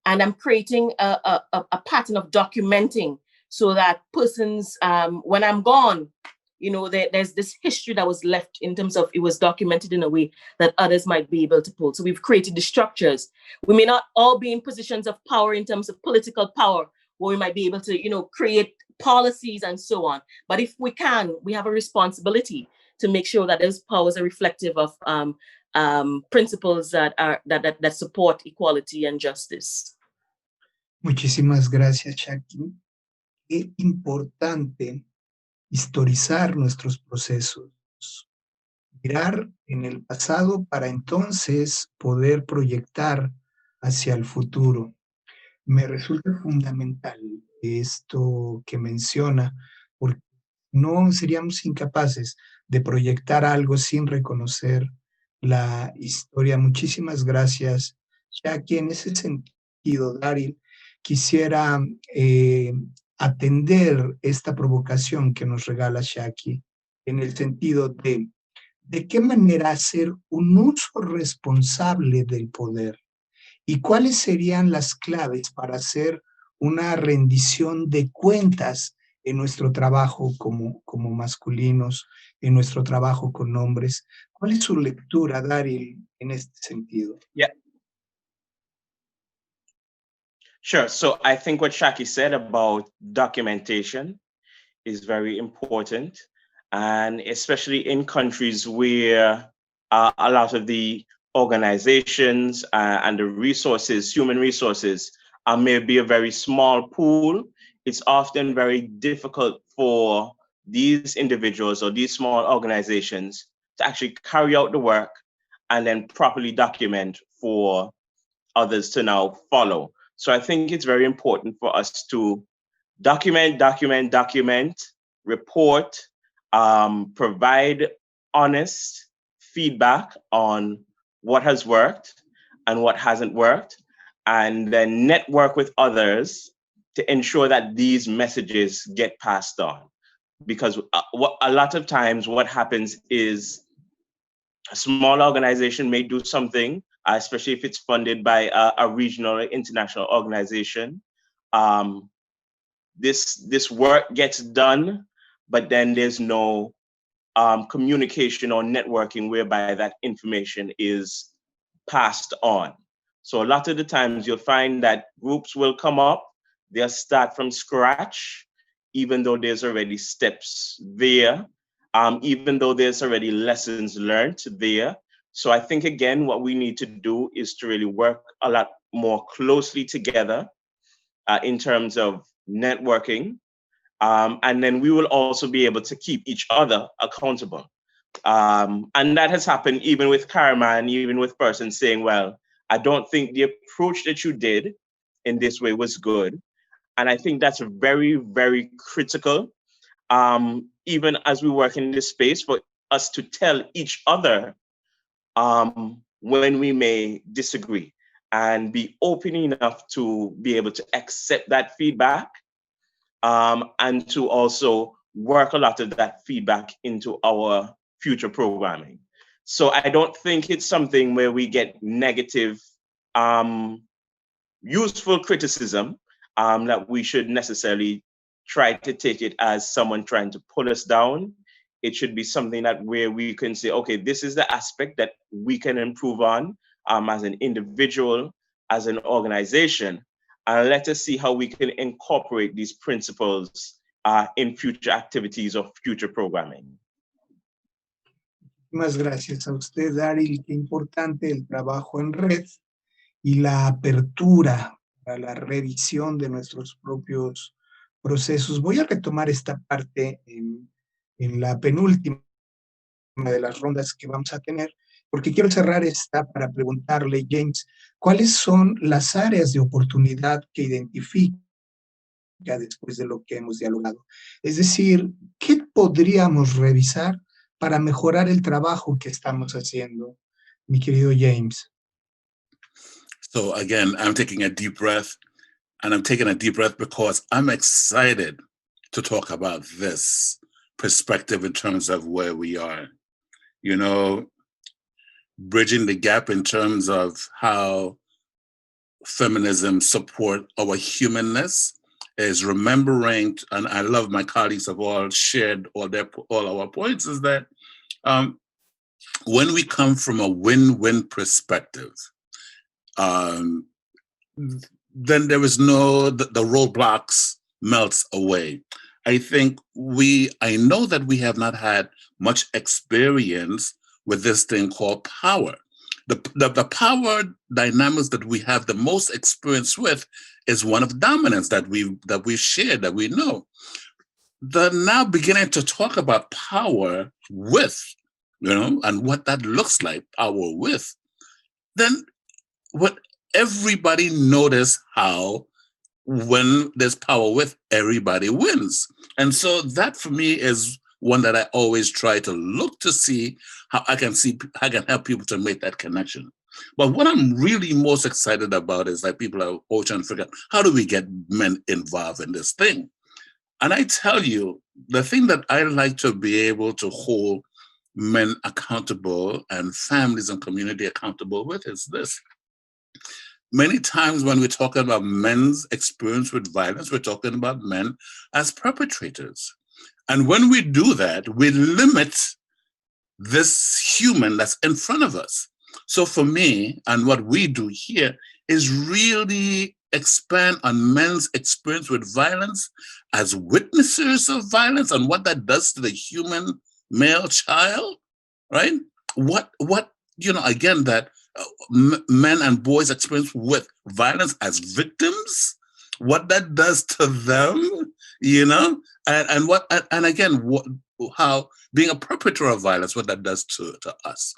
S3: And I'm creating a pattern of documenting so that persons, when I'm gone, there's this history that was left in terms of it was documented in a way that others might be able to pull. So we've created the structures. We may not all be in positions of power in terms of political power, where we might be able to, create policies and so on. But if we can, we have a responsibility to make sure that those powers are reflective of principles that support equality and justice.
S1: Muchísimas gracias, Shaki. Qué importante historizar nuestros procesos, mirar en el pasado para entonces poder proyectar hacia el futuro. Me resulta fundamental esto que menciona, porque no seríamos incapaces de proyectar algo sin reconocer la historia. Muchísimas gracias, Shaki. En ese sentido, Daryl, quisiera atender esta provocación que nos regala Shaki, en el sentido de qué manera hacer un uso responsable del poder y cuáles serían las claves para hacer una rendición de cuentas en nuestro trabajo como masculinos, en nuestro trabajo con hombres. ¿Cuál es su lectura, Daryl, en este sentido?
S5: Yeah. Sure. So I think what Shaki said about documentation is very important, and especially in countries where a lot of the organizations and the resources, human resources, may be a very small pool. It's often very difficult for these individuals or these small organizations to actually carry out the work and then properly document for others to now follow. So I think it's very important for us to document, report, provide honest feedback on what has worked and what hasn't worked, and then network with others to ensure that these messages get passed on. Because a lot of times what happens is a small organization may do something, especially if it's funded by a regional or international organization. This work gets done, but then there's no communication or networking whereby that information is passed on. So a lot of the times you'll find that groups will come up, they'll start from scratch, even though there's already steps there, even though there's already lessons learned there. So I think, again, what we need to do is to really work a lot more closely together in terms of networking. And then we will also be able to keep each other accountable. And that has happened even with Karma and even with persons saying, well, I don't think the approach that you did in this way was good. And I think that's very, very critical, even as we work in this space, for us to tell each other when we may disagree and be open enough to be able to accept that feedback and to also work a lot of that feedback into our future programming. So I don't think it's something where we get negative, useful criticism that we should necessarily try to take it as someone trying to pull us down. It should be something that where we can say, okay, this is the aspect that we can improve on as an individual, as an organization, and let us see how we can incorporate these principles in future activities or future programming.
S1: Muchas gracias a usted, Daryl. Qué importante el trabajo en red y la apertura para la revisión de nuestros propios procesos. Voy a retomar esta parte en la penúltima de las rondas que vamos a tener, porque quiero cerrar esta para preguntarle, James, ¿cuáles son las áreas de oportunidad que identifica después de lo que hemos dialogado? Es decir, ¿qué podríamos revisar para mejorar el trabajo que estamos haciendo, mi querido James?
S6: So again, I'm taking a deep breath, and I'm taking a deep breath because I'm excited to talk about this perspective in terms of where we are. You know, bridging the gap in terms of how feminism support our humanness is remembering, and I love my colleagues have all shared all our points, is that when we come from a win-win perspective, then there is the roadblocks melts away. I know that we have not had much experience with this thing called power. The power dynamics that we have the most experience with is one of dominance that we've shared, that we know. They're now beginning to talk about power with, and what that looks like, power with. Then what everybody notice how when there's power with, everybody wins. And so that for me is one that I always try to look to see how I can help people to make that connection. But what I'm really most excited about is that people are always trying to figure out, how do we get men involved in this thing? And I tell you, the thing that I like to be able to hold men accountable and families and community accountable with is this. Many times when we're talking about men's experience with violence, we're talking about men as perpetrators. And when we do that, we limit this human that's in front of us. So for me, and what we do here is really expand on men's experience with violence as witnesses of violence and what that does to the human male child, right? What again, that men and boys experience with violence as victims, what that does to them, and again, how being a perpetrator of violence, what that does to us.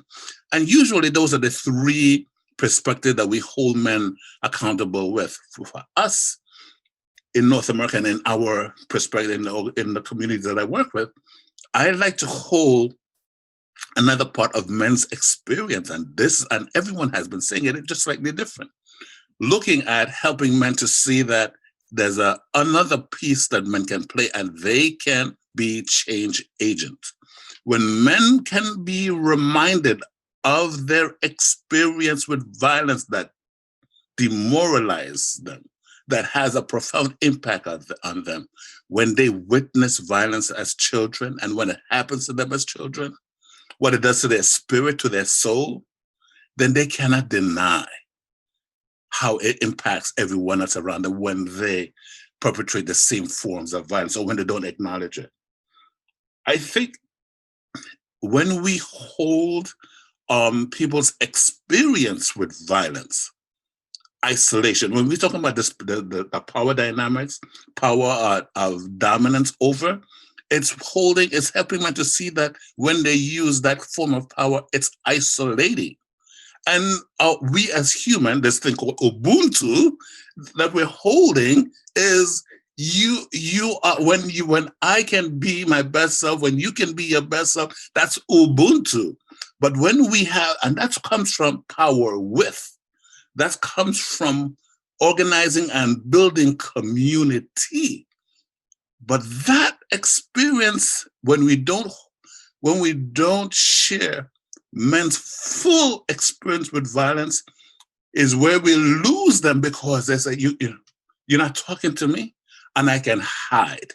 S6: And usually those are the three perspectives that we hold men accountable with. For us in North America and in our perspective in the communities that I work with, I like to hold another part of men's experience, and everyone has been saying it, it's just slightly different. Looking at helping men to see that there's another piece that men can play, and they can be change agents. When men can be reminded of their experience with violence that demoralize them, that has a profound impact on them, when they witness violence as children and when it happens to them as children, what it does to their spirit, to their soul, then they cannot deny how it impacts everyone else around them when they perpetrate the same forms of violence or when they don't acknowledge it. I think when we hold people's experience with violence, isolation, when we're talking about this, the power dynamics, power of dominance over, it's helping men to see that when they use that form of power, it's isolating. And we as human, this thing called Ubuntu that we're holding is you are when I can be my best self, when you can be your best self, that's Ubuntu. But when we have, and that comes from power with, that comes from organizing and building community. But that experience, when we don't share men's full experience with violence, is where we lose them, because they say, you're not talking to me and I can hide.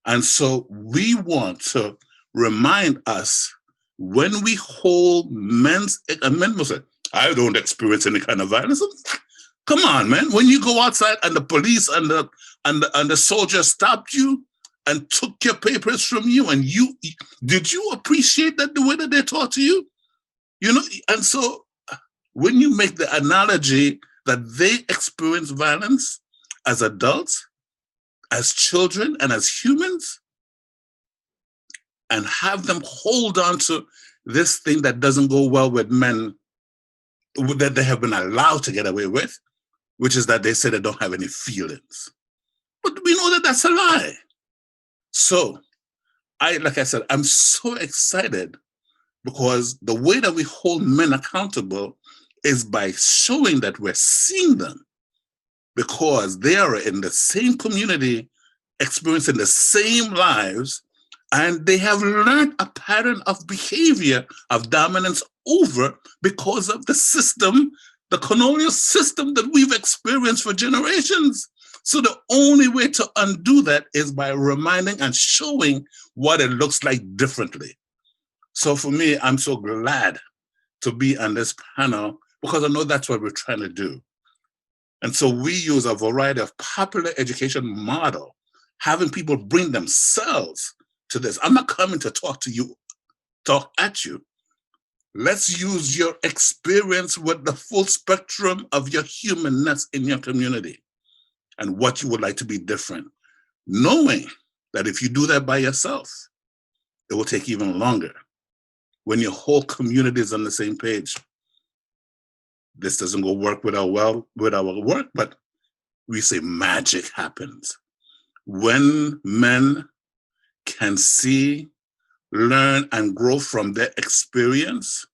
S6: And so we want to remind us, when we hold men will say, I don't experience any kind of violence. Come on, man. When you go outside and the police and the soldiers stopped you and took your papers from you, and did you appreciate that the way that they talk to you? You know, and so when you make the analogy that they experience violence as adults, as children, and as humans, and have them hold on to this thing that doesn't go well with men that they have been allowed to get away with, which is that they say they don't have any feelings. But we know that that's a lie. So, like I said, I'm so excited because the way that we hold men accountable is by showing that we're seeing them, because they are in the same community, experiencing the same lives, and they have learned a pattern of behavior of dominance over because of the system, the colonial system that we've experienced for generations. So the only way to undo that is by reminding and showing what it looks like differently. So for me, I'm so glad to be on this panel because I know that's what we're trying to do. And so we use a variety of popular education model, having people bring themselves to this. I'm not coming to talk at you. Let's use your experience with the full spectrum of your humanness in your community and what you would like to be different, knowing that if you do that by yourself, it will take even longer. When your whole community is on the same page, this doesn't go work with our work, but we say magic happens. When men can see, learn, and grow from their experience,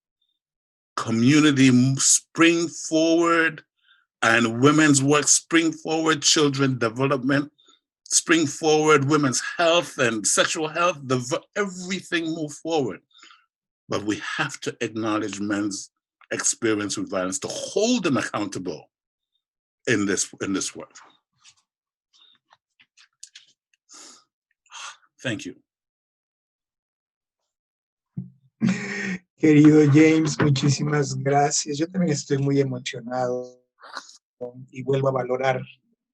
S6: community spring forward, and women's work spring forward, children development spring forward, women's health and sexual health, everything move forward. But we have to acknowledge men's experience with violence to hold them accountable in this work. Thank you.
S1: Querido James, muchísimas gracias. Yo también estoy muy emocionado y vuelvo a valorar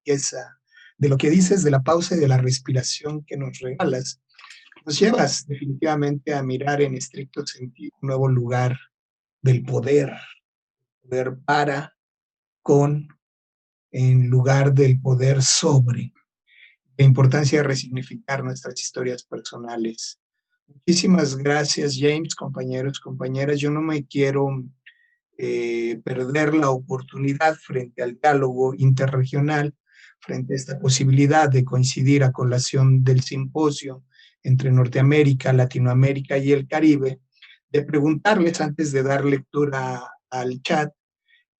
S1: esa de lo que dices, de la pausa y de la respiración que nos regalas. Nos llevas definitivamente a mirar en estricto sentido un nuevo lugar del poder para, con, en lugar del poder sobre. La importancia de resignificar nuestras historias personales. Muchísimas gracias, James, compañeros, compañeras. Yo no me quiero perder la oportunidad frente al diálogo interregional, frente a esta posibilidad de coincidir a colación del simposio entre Norteamérica, Latinoamérica y el Caribe, de preguntarles antes de dar lectura al chat,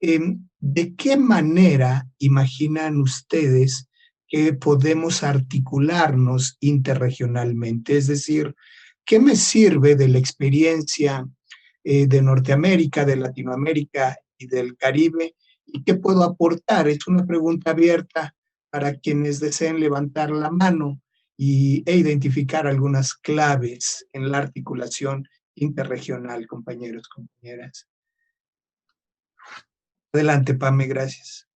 S1: ¿de qué manera imaginan ustedes que podemos articularnos interregionalmente? Es decir, ¿qué me sirve de la experiencia de Norteamérica, de Latinoamérica y del Caribe? ¿Y qué puedo aportar? Es una pregunta abierta para quienes deseen levantar la mano e identificar algunas claves en la articulación interregional, compañeros, compañeras. Adelante, Pame, gracias.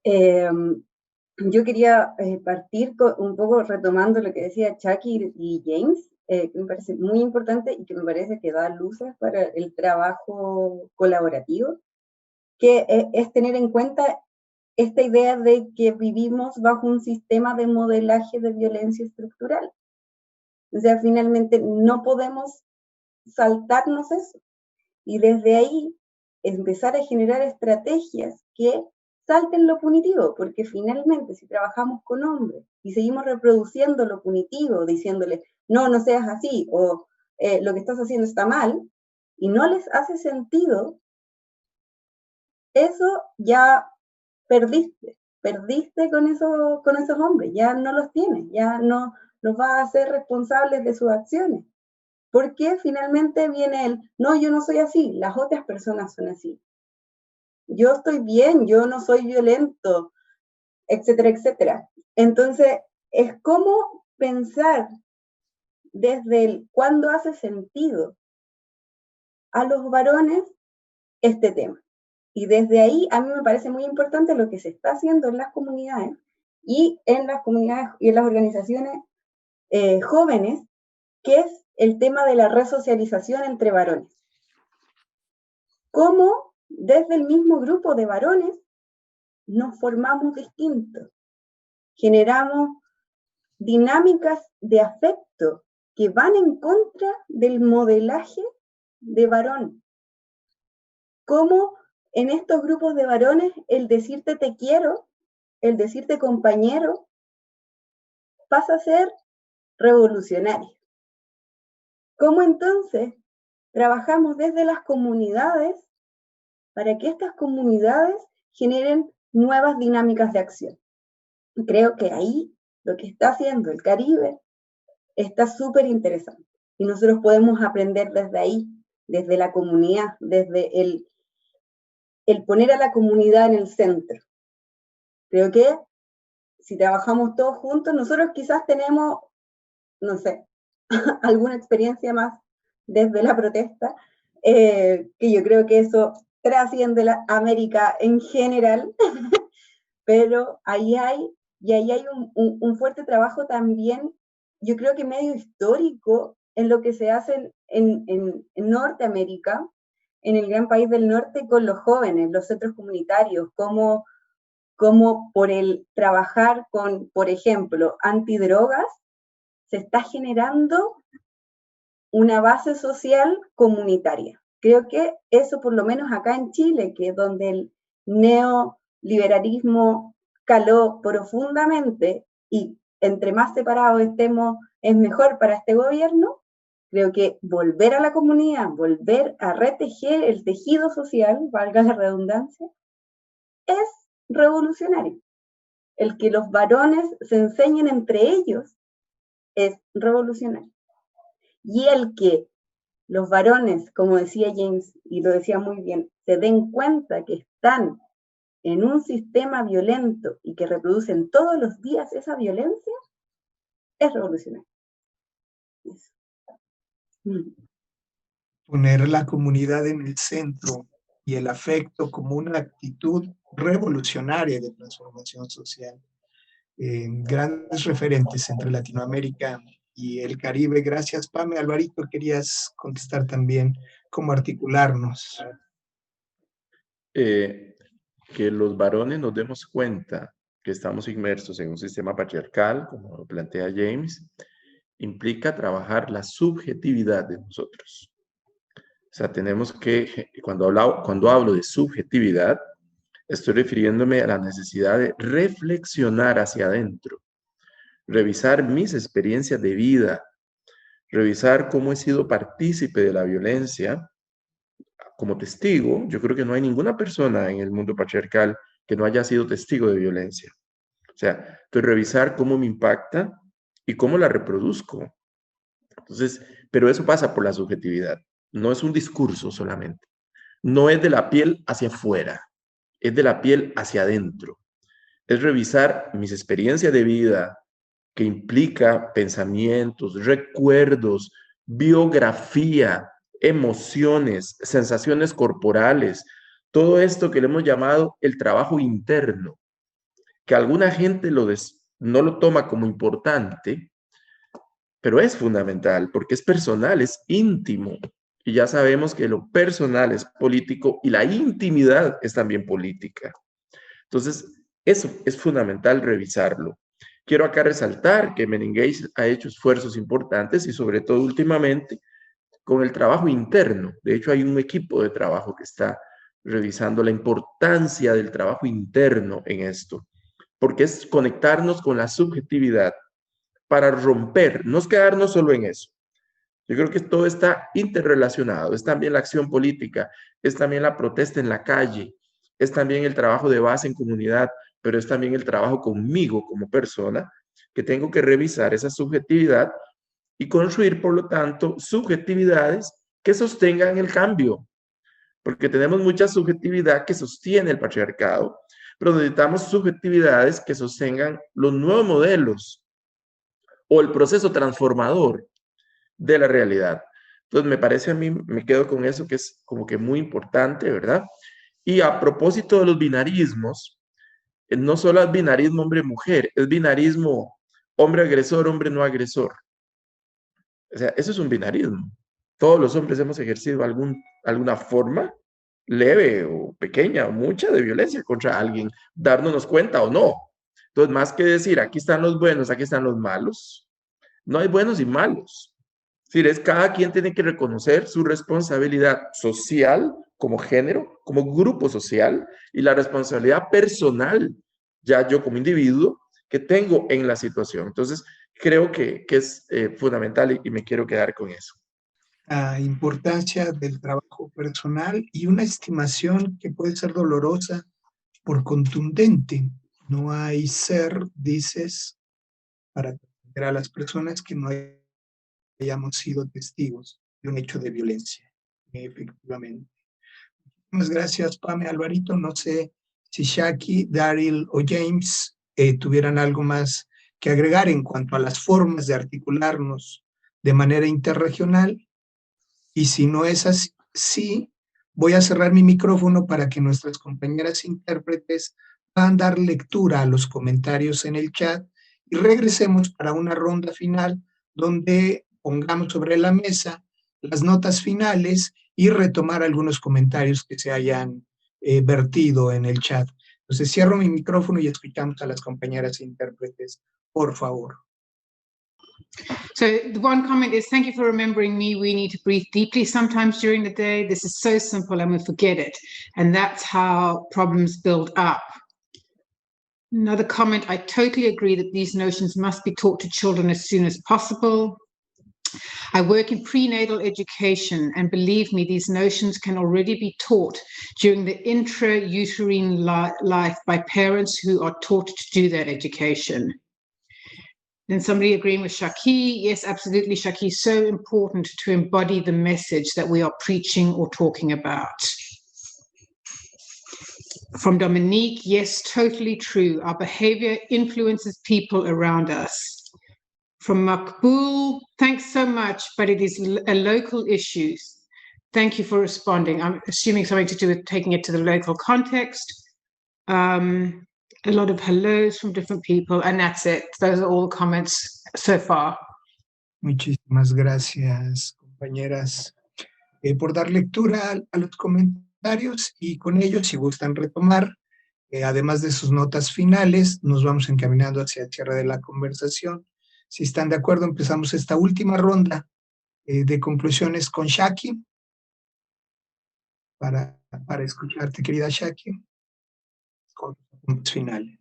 S2: Yo quería partir un poco retomando lo que decía Chucky y James, que me parece muy importante y que me parece que da luces para el trabajo colaborativo, que es tener en cuenta esta idea de que vivimos bajo un sistema de modelaje de violencia estructural. O sea, finalmente no podemos saltarnos eso. Y desde ahí empezar a generar estrategias que salten lo punitivo, porque finalmente si trabajamos con hombres y seguimos reproduciendo lo punitivo, diciéndoles, no seas así, o lo que estás haciendo está mal, y no les hace sentido, eso ya perdiste con esos hombres, ya no los tienes, ya no los vas a hacer responsables de sus acciones, porque finalmente viene el, no, yo no soy así, las otras personas son así. Yo estoy bien, yo no soy violento, etcétera, etcétera. Entonces, es como pensar desde el cuándo hace sentido a los varones este tema. Y desde ahí a mí me parece muy importante lo que se está haciendo en las comunidades y en las organizaciones jóvenes, que es el tema de la resocialización entre varones. Cómo desde el mismo grupo de varones nos formamos distintos, generamos dinámicas de afecto que van en contra del modelaje de varón. Cómo en estos grupos de varones el decirte te quiero, el decirte compañero, pasa a ser revolucionario. ¿Cómo entonces trabajamos desde las comunidades para que estas comunidades generen nuevas dinámicas de acción? Creo que ahí lo que está haciendo el Caribe está súper interesante. Y nosotros podemos aprender desde ahí, desde la comunidad, desde el poner a la comunidad en el centro. Creo que si trabajamos todos juntos, nosotros quizás tenemos, no sé, alguna experiencia más desde la protesta, que yo creo que eso trasciende la América en general, pero ahí hay un fuerte trabajo también, yo creo que medio histórico, en lo que se hace en Norteamérica, en el gran país del norte, con los jóvenes, los centros comunitarios, como por el trabajar con, por ejemplo, antidrogas, se está generando una base social comunitaria. Creo que eso, por lo menos acá en Chile, que es donde el neoliberalismo caló profundamente y entre más separados estemos es mejor para este gobierno, creo que volver a la comunidad, volver a retejer el tejido social, valga la redundancia, es revolucionario. El que los varones se enseñen entre ellos es revolucionario. Y el que los varones, como decía James, y lo decía muy bien, se den cuenta que están en un sistema violento y que reproducen todos los días esa violencia, es revolucionario. Eso.
S1: Poner la comunidad en el centro y el afecto como una actitud revolucionaria de transformación social. Grandes referentes entre Latinoamérica y el Caribe. Gracias, Pame. Alvarito, querías contestar también cómo articularnos.
S4: Que los varones nos demos cuenta que estamos inmersos en un sistema patriarcal, como lo plantea James, implica trabajar la subjetividad de nosotros. O sea, tenemos que, cuando hablo de subjetividad, estoy refiriéndome a la necesidad de reflexionar hacia adentro, revisar mis experiencias de vida, revisar cómo he sido partícipe de la violencia como testigo. Yo creo que no hay ninguna persona en el mundo patriarcal que no haya sido testigo de violencia. O sea, revisar cómo me impacta y cómo la reproduzco. Entonces, pero eso pasa por la subjetividad. No es un discurso solamente. No es de la piel hacia afuera, es de la piel hacia adentro. Es revisar mis experiencias de vida, que implica pensamientos, recuerdos, biografía, emociones, sensaciones corporales, todo esto que le hemos llamado el trabajo interno, que alguna gente no lo toma como importante, pero es fundamental porque es personal, es íntimo. Y ya sabemos que lo personal es político y la intimidad es también política. Entonces, eso es fundamental revisarlo. Quiero acá resaltar que Meningate ha hecho esfuerzos importantes y sobre todo últimamente con el trabajo interno. De hecho, hay un equipo de trabajo que está revisando la importancia del trabajo interno en esto, porque es conectarnos con la subjetividad para romper, no es quedarnos solo en eso. Yo creo que todo está interrelacionado, es también la acción política, es también la protesta en la calle, es también el trabajo de base en comunidad, pero es también el trabajo conmigo como persona, que tengo que revisar esa subjetividad y construir, por lo tanto, subjetividades que sostengan el cambio, porque tenemos mucha subjetividad que sostiene el patriarcado, pero necesitamos subjetividades que sostengan los nuevos modelos o el proceso transformador de la realidad. Entonces, me parece a mí, me quedo con eso que es como que muy importante, ¿verdad? Y a propósito de los binarismos, no solo es binarismo hombre-mujer, es binarismo hombre-agresor, hombre no agresor. O sea, eso es un binarismo. Todos los hombres hemos ejercido alguna forma, leve o pequeña o mucha, de violencia contra alguien, dárnosnos cuenta o no. Entonces, más que decir, aquí están los buenos, aquí están los malos, no hay buenos y malos. Es decir, cada quien tiene que reconocer su responsabilidad social como género, como grupo social, y la responsabilidad personal, ya yo como individuo, que tengo en la situación. Entonces, creo que es fundamental y me quiero quedar con eso.
S1: La importancia del trabajo personal y una estimación que puede ser dolorosa por contundente. No hay ser, dices, para atender a las personas que no hayamos sido testigos de un hecho de violencia, efectivamente. Muchas gracias, Pame, Alvarito. No sé si Shaki, Daryl o James tuvieran algo más que agregar en cuanto a las formas de articularnos de manera interregional. Y si no es así, voy a cerrar mi micrófono para que nuestras compañeras intérpretes puedan dar lectura a los comentarios en el chat y regresemos para una ronda final donde pongamos sobre la mesa las notas finales y retomar algunos comentarios que se hayan vertido en el chat. Entonces cierro mi micrófono y escuchamos a las compañeras intérpretes, por favor.
S7: So the one comment is, thank you for remembering me. We need to breathe deeply sometimes during the day. This is so simple and we forget it. And that's how problems build up. Another comment, I totally agree that these notions must be taught to children as soon as possible. I work in prenatal education, and believe me, these notions can already be taught during the intrauterine life by parents who are taught to do that education. Then somebody agreeing with Shaki, yes, absolutely, Shaki, so important to embody the message that we are preaching or talking about. From Dominique, yes, totally true. Our behavior influences people around us. From Makbul, thanks so much, but it is a local issue. Thank you for responding. I'm assuming something to do with taking it to the local context. A lot of hellos from different people, and that's it. Those are all the comments so far.
S1: Muchísimas gracias, compañeras, por dar lectura a los comentarios, y con ellos, si gustan retomar, además de sus notas finales, nos vamos encaminando hacia el cierre de la conversación. Si están de acuerdo, empezamos esta última ronda de conclusiones con Shaki, para escucharte, querida Shaki, con puntos finales.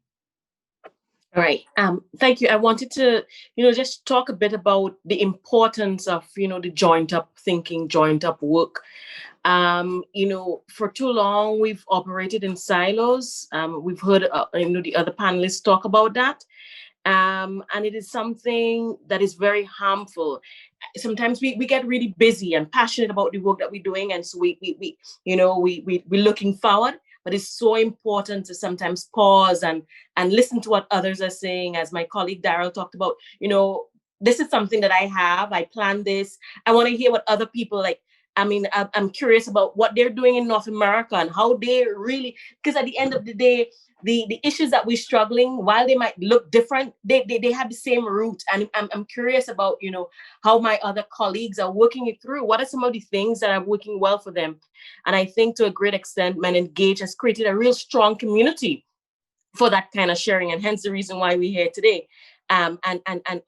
S3: All right. Thank you. I wanted to, just talk a bit about the importance of, the joint up thinking, joint up work. For too long, we've operated in silos. We've heard, the other panelists talk about that. And it is something that is very harmful. Sometimes we get really busy and passionate about the work that we're doing. And so we're looking forward. But it's so important to sometimes pause and listen to what others are saying. As my colleague Daryl talked about, this is something that I have. I planned this. I want to hear what other people like. I'm curious about what they're doing in North America and how they really, because at the end of the day, the issues that we're struggling, while they might look different, they have the same root. And I'm curious about, how my other colleagues are working it through. What are some of the things that are working well for them? And I think to a great extent, Men Engage has created a real strong community for that kind of sharing. And hence the reason why we're here today. And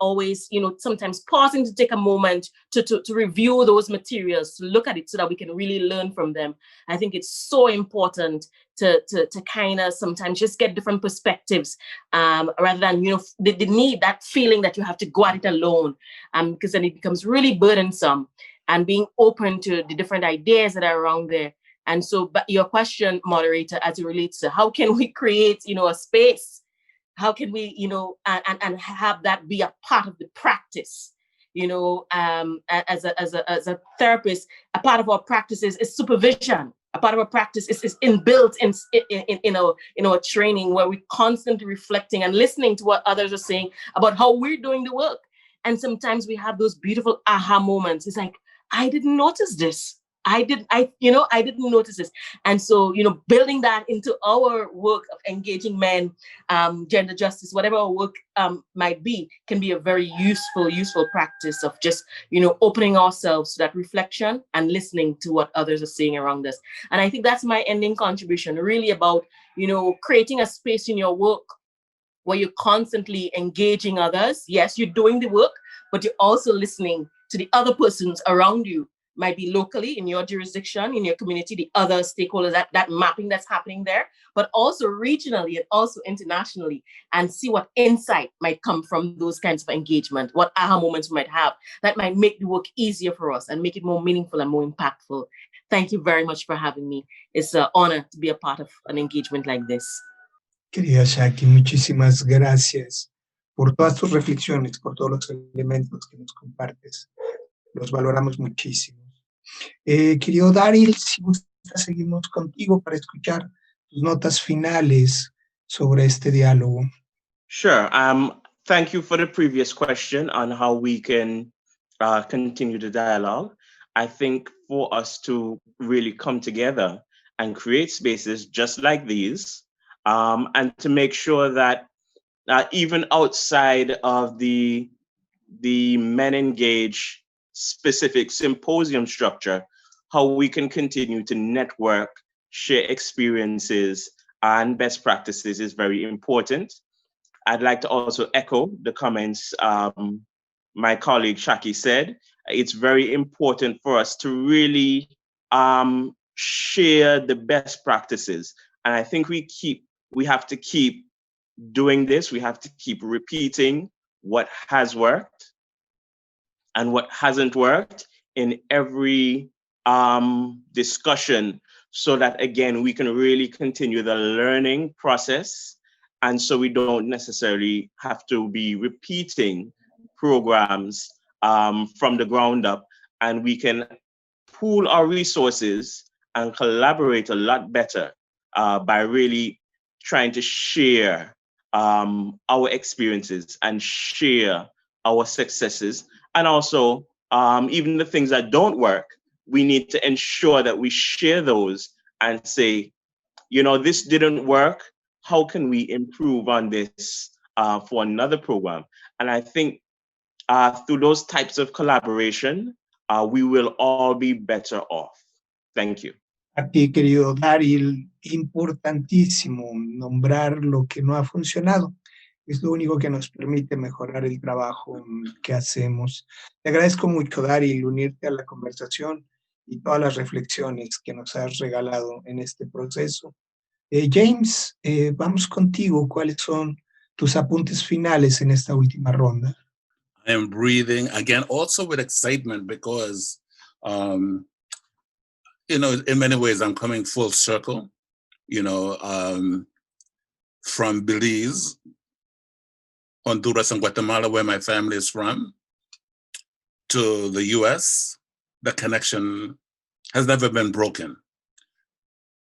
S3: always, sometimes pausing to take a moment to review those materials, to look at it so that we can really learn from them. I think it's so important to kind of sometimes just get different perspectives, rather than, the need, that feeling that you have to go at it alone, because then it becomes really burdensome, and being open to the different ideas that are around there. And so, but your question, moderator, as it relates to how can we create, a space. How can we, and have that be a part of the practice? As a therapist, a part of our practice is supervision. A part of our practice is inbuilt in our training, where we're constantly reflecting and listening to what others are saying about how we're doing the work. And sometimes we have those beautiful aha moments. It's like, I didn't notice this. I didn't notice this. And so, building that into our work of engaging men, gender justice, whatever our work might be, can be a very useful practice of just, opening ourselves to that reflection and listening to what others are saying around us. And I think that's my ending contribution, really about, creating a space in your work where you're constantly engaging others. Yes, you're doing the work, but you're also listening to the other persons around you, might be locally in your jurisdiction, in your community, the other stakeholders, that mapping that's happening there, but also regionally and also internationally, and see what insight might come from those kinds of engagement, what aha moments we might have that might make the work easier for us and make it more meaningful and more impactful. Thank you very much for having me. It's an honor to be a part of an engagement like this.
S1: Querida Jackie, muchísimas gracias por todas tus reflexiones, por todos los elementos que nos compartes. Los valoramos muchísimo. Querido Daryl, si gusta, seguimos contigo para escuchar tus notas finales sobre este diálogo.
S5: Sure. Thank you for the previous question on how we can continue the dialogue. I think for us to really come together and create spaces just like these, and to make sure that even outside of the Men Engage specific symposium structure, how we can continue to network, share experiences and best practices is very important. I'd like to also echo the comments my colleague Shaki said. It's very important for us to really share the best practices. And I think we have to keep doing this. We have to keep repeating what has worked and what hasn't worked in every discussion, so that, again, we can really continue the learning process. And so we don't necessarily have to be repeating programs from the ground up, and we can pool our resources and collaborate a lot better by really trying to share our experiences and share our successes. And also, even the things that don't work, we need to ensure that we share those and say, this didn't work. How can we improve on this for another program? And I think through those types of collaboration, we will all be better off. Thank you.
S1: A ti, querido Daryl, importantísimo nombrar lo que no ha funcionado. Es lo único que nos permite mejorar el trabajo que hacemos. Te agradezco mucho, Daryl, unirte a la conversación y todas las reflexiones que nos has regalado en este proceso. James, vamos contigo. ¿Cuáles son tus apuntes finales en esta última ronda?
S6: I am breathing again, also with excitement, because, in many ways, I'm coming full circle, from Belize, Honduras, and Guatemala, where my family is from, to the US. The connection has never been broken.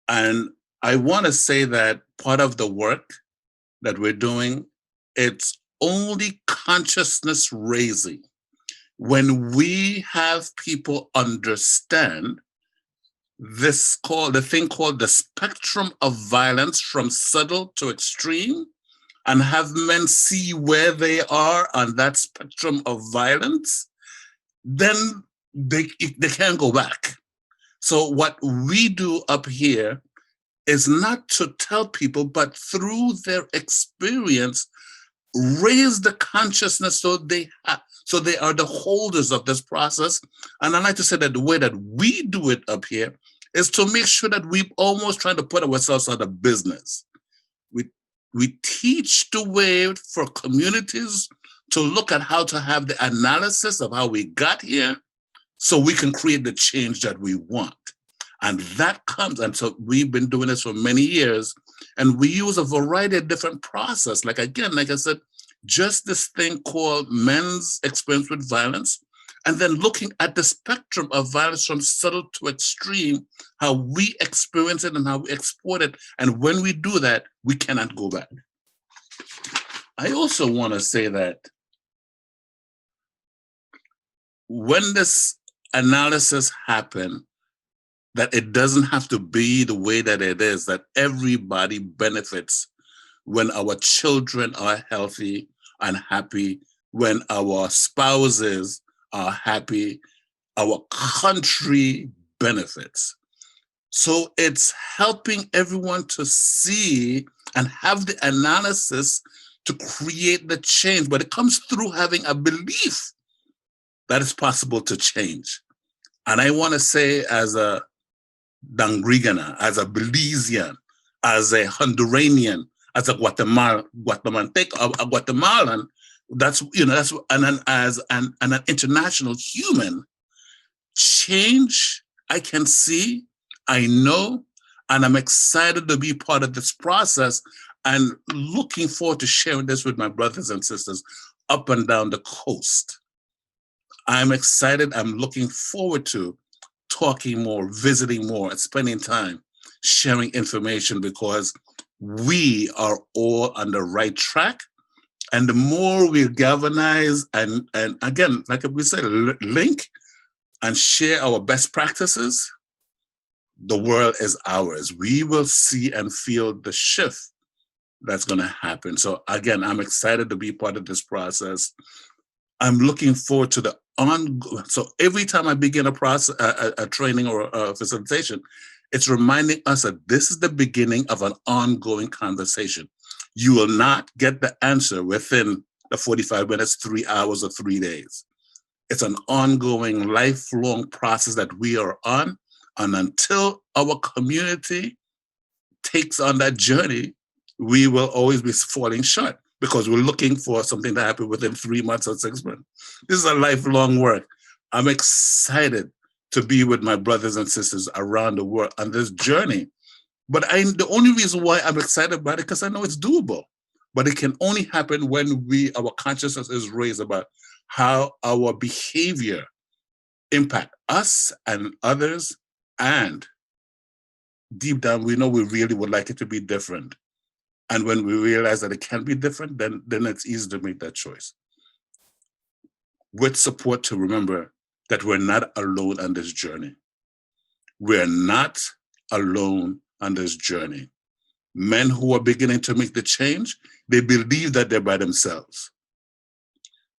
S6: And I want to say that part of the work that we're doing, it's only consciousness raising when we have people understand the thing called the spectrum of violence, from subtle to extreme, and have men see where they are on that spectrum of violence, then they can't go back. So what we do up here is not to tell people, but through their experience, raise the consciousness so they are the holders of this process. And I like to say that the way that we do it up here is to make sure that we almost trying to put ourselves out of business. We teach the way for communities to look at how to have the analysis of how we got here so we can create the change that we want. And that comes, and so we've been doing this for many years, and we use a variety of different processes. Like I said, just this thing called men's experience with violence, and then looking at the spectrum of violence from subtle to extreme, how we experience it and how we export it. And when we do that, we cannot go back. I also want to say that when this analysis happened, that it doesn't have to be the way that it is, that everybody benefits when our children are healthy and happy, when our spouses are happy, our country benefits. So it's helping everyone to see and have the analysis to create the change, but it comes through having a belief that it's possible to change. And I want to say, as a Dangrigana, as a Belizean, as a Honduranian, as a Guatemalan, that's, you know, that's, and as an international human, change I can see, I know, and I'm excited to be part of this process and looking forward to sharing this with my brothers and sisters up and down the coast. I'm excited. I'm looking forward to talking more, visiting more, and spending time sharing information, because we are all on the right track. And the more we galvanize and again, like we said, link and share our best practices, the world is ours. We will see and feel the shift that's going to happen. So again, I'm excited to be part of this process. I'm looking forward to the ongoing. So every time I begin a process, a training or a facilitation, it's reminding us that this is the beginning of an ongoing conversation. You will not get the answer within the 45 minutes, 3 hours, or 3 days. It's an ongoing, lifelong process that we are on. And until our community takes on that journey, we will always be falling short, because we're looking for something to happen within 3 months or 6 months. This is a lifelong work. I'm excited to be with my brothers and sisters around the world on this journey. But the only reason why I'm excited about it, because I know it's doable. But it can only happen when our consciousness is raised about how our behavior impact us and others. And deep down, we know we really would like it to be different. And when we realize that it can be different, then it's easy to make that choice. With support to remember that we're not alone on this journey. We're not alone on this journey. Men who are beginning to make the change, they believe that they're by themselves.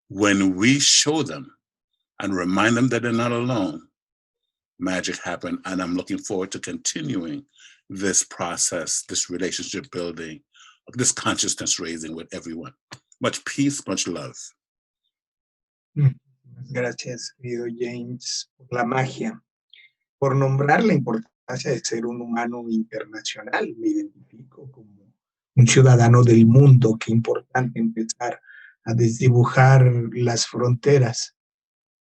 S6: When we show them and remind them that they're not alone, magic happens. And I'm looking forward to continuing this process, this relationship building, this consciousness raising with everyone. Much peace, much love.
S1: Gracias, querido James, por la magia, por nombrar la importancia de ser un humano internacional. Me identifico como un ciudadano del mundo. Qué importante empezar a desdibujar las fronteras.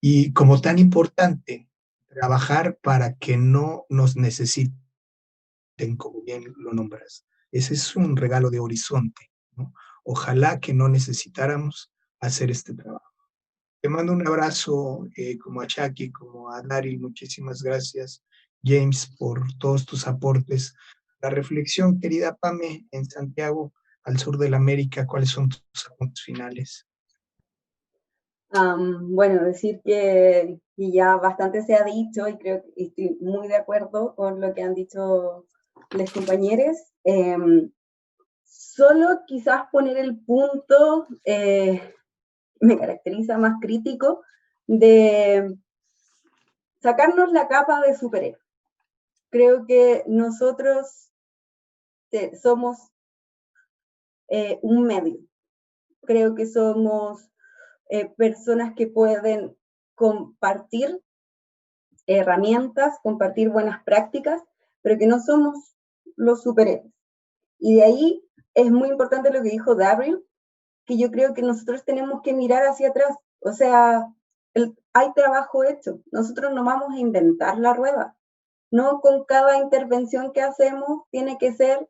S1: Y como tan importante, trabajar para que no nos necesiten, como bien lo nombras. Ese es un regalo de horizonte, ¿no? Ojalá que no necesitáramos hacer este trabajo. Te mando un abrazo, como a Jackie, como a Daryl. Muchísimas gracias, James, por todos tus aportes. La reflexión, querida Pame, en Santiago, al sur de la América, ¿cuáles son tus apuntes finales?
S2: Bueno, decir que ya bastante se ha dicho, y creo que estoy muy de acuerdo con lo que han dicho los compañeros. Solo quizás poner el punto, me caracteriza más crítico, de sacarnos la capa de superhéroe. Creo que nosotros somos un medio. Creo que somos personas que pueden compartir herramientas, compartir buenas prácticas, pero que no somos los superhéroes. Y de ahí es muy importante lo que dijo Daryl, que yo creo que nosotros tenemos que mirar hacia atrás. O sea, hay trabajo hecho. Nosotros no vamos a inventar la rueda. No con cada intervención que hacemos tiene que ser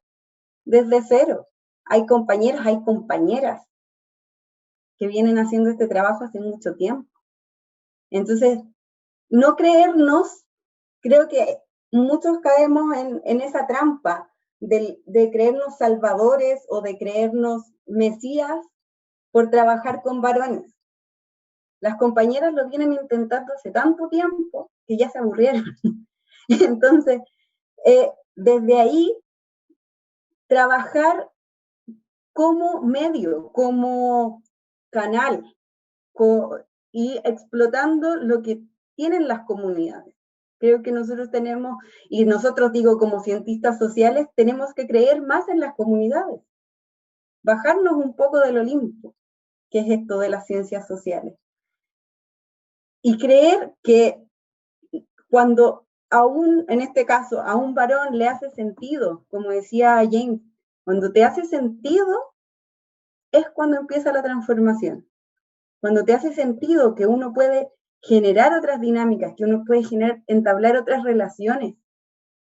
S2: desde cero. Hay compañeros, hay compañeras que vienen haciendo este trabajo hace mucho tiempo. Entonces, no creernos, creo que muchos caemos en esa trampa de creernos salvadores o de creernos mesías por trabajar con varones. Las compañeras lo vienen intentando hace tanto tiempo que ya se aburrieron. Entonces, desde ahí, trabajar como medio, como canal, y explotando lo que tienen las comunidades. Creo que nosotros tenemos, y nosotros digo como cientistas sociales, tenemos que creer más en las comunidades, bajarnos un poco del Olimpo, que es esto de las ciencias sociales, y creer que cuando en este caso, a un varón le hace sentido, como decía James, cuando te hace sentido, es cuando empieza la transformación. Cuando te hace sentido que uno puede generar otras dinámicas, que uno puede entablar otras relaciones,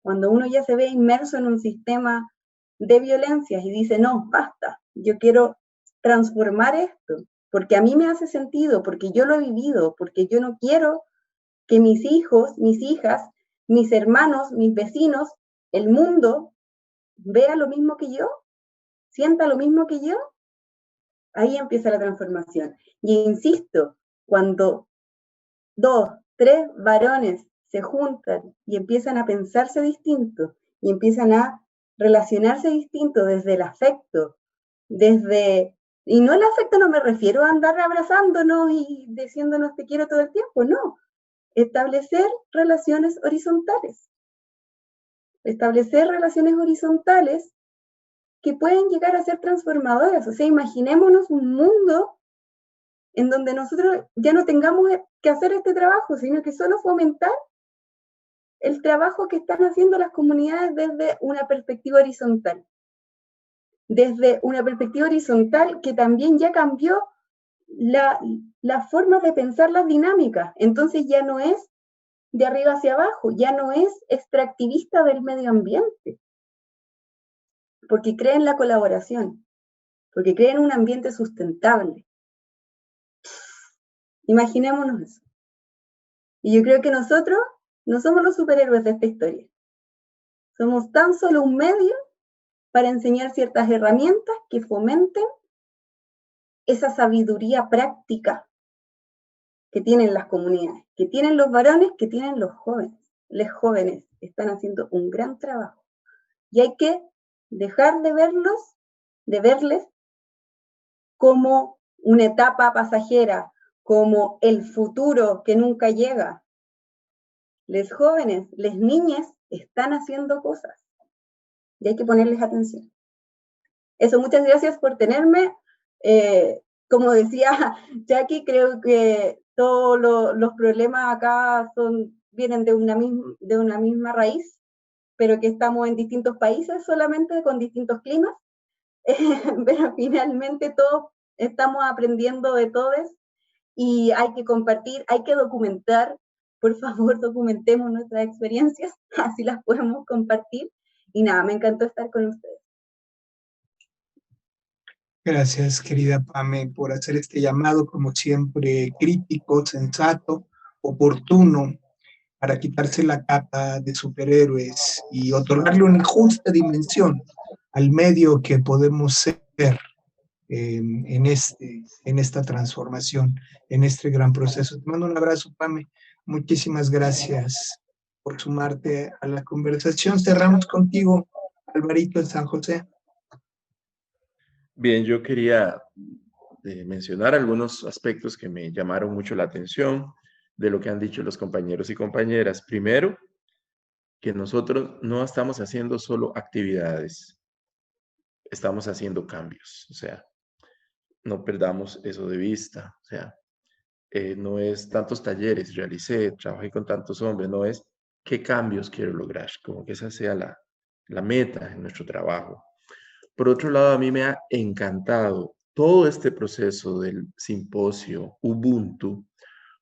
S2: cuando uno ya se ve inmerso en un sistema de violencias y dice, no, basta, yo quiero transformar esto, porque a mí me hace sentido, porque yo lo he vivido, porque yo no quiero que mis hijos, mis hijas, mis hermanos, mis vecinos, el mundo vea lo mismo que yo, sienta lo mismo que yo. Ahí empieza la transformación. Y insisto, cuando 2, 3 varones se juntan y empiezan a pensarse distinto y empiezan a relacionarse distinto desde el afecto, y no el afecto no me refiero a andar abrazándonos y diciéndonos te quiero todo el tiempo, no. Establecer relaciones horizontales. Establecer relaciones horizontales que pueden llegar a ser transformadoras. O sea, imaginémonos un mundo en donde nosotros ya no tengamos que hacer este trabajo, sino que solo fomentar el trabajo que están haciendo las comunidades desde una perspectiva horizontal. Desde una perspectiva horizontal que también ya cambió la forma de pensar las dinámicas. Entonces ya no es de arriba hacia abajo, ya no es extractivista del medio ambiente, porque cree en la colaboración, porque cree en un ambiente sustentable. Imaginémonos eso. Y yo creo que nosotros no somos los superhéroes de esta historia. Somos tan solo un medio para enseñar ciertas herramientas que fomenten esa sabiduría práctica que tienen las comunidades, que tienen los varones, que tienen los jóvenes. Los jóvenes están haciendo un gran trabajo. Y hay que dejar de verles como una etapa pasajera, como el futuro que nunca llega. Los jóvenes, las niñas están haciendo cosas y hay que ponerles atención. Eso, muchas gracias por tenerme. Como decía Jackie, creo que todos los problemas acá vienen de una misma raíz, pero que estamos en distintos países solamente con distintos climas. Pero finalmente todos estamos aprendiendo de todos y hay que compartir, hay que documentar. Por favor, documentemos nuestras experiencias, así las podemos compartir. Y nada, me encantó estar con ustedes.
S1: Gracias, querida Pame, por hacer este llamado, como siempre, crítico, sensato, oportuno, para quitarse la capa de superhéroes y otorgarle una justa dimensión al medio que podemos ser en esta transformación, en este gran proceso. Te mando un abrazo, Pame. Muchísimas gracias por sumarte a la conversación. Cerramos contigo, Alvarito, en San José.
S4: Bien, yo quería mencionar algunos aspectos que me llamaron mucho la atención de lo que han dicho los compañeros y compañeras. Primero, que nosotros no estamos haciendo solo actividades, estamos haciendo cambios. O sea, no perdamos eso de vista. O sea, no es tantos talleres realicé, trabajé con tantos hombres, no es qué cambios quiero lograr, como que esa sea la meta en nuestro trabajo. Por otro lado, a mí me ha encantado todo este proceso del simposio Ubuntu,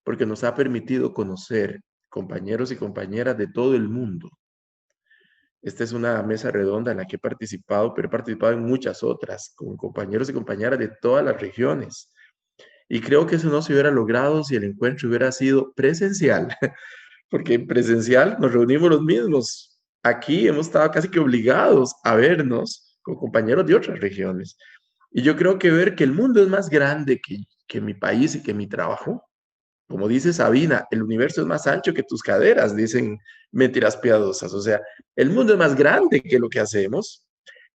S4: porque nos ha permitido conocer compañeros y compañeras de todo el mundo. Esta es una mesa redonda en la que he participado, pero he participado en muchas otras, con compañeros y compañeras de todas las regiones. Y creo que eso no se hubiera logrado si el encuentro hubiera sido presencial, porque en presencial nos reunimos los mismos. Aquí hemos estado casi que obligados a vernos con compañeros de otras regiones. Y yo creo que ver que el mundo es más grande que mi país y que mi trabajo Como dice Sabina, el universo es más ancho que tus caderas, dicen Mentiras Piadosas. O sea, el mundo es más grande que lo que hacemos.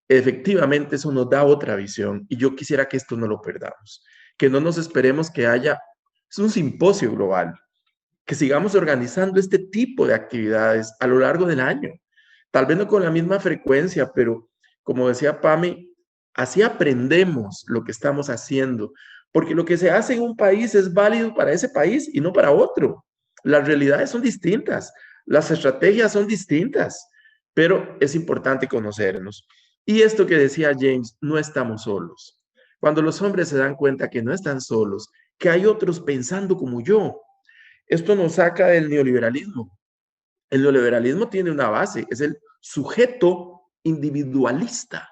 S4: Efectivamente, eso nos da otra visión y yo quisiera que esto no lo perdamos, que no nos esperemos que haya un simposio global, que sigamos organizando este tipo de actividades a lo largo del año, tal vez no con la misma frecuencia, pero como decía Pami, así aprendemos lo que estamos haciendo, porque lo que se hace en un país es válido para ese país y no para otro. Las realidades son distintas, las estrategias son distintas, pero es importante conocernos. Y esto que decía James, no estamos solos. Cuando los hombres se dan cuenta que no están solos, que hay otros pensando como yo, esto nos saca del neoliberalismo. El neoliberalismo tiene una base, es el sujeto individualista.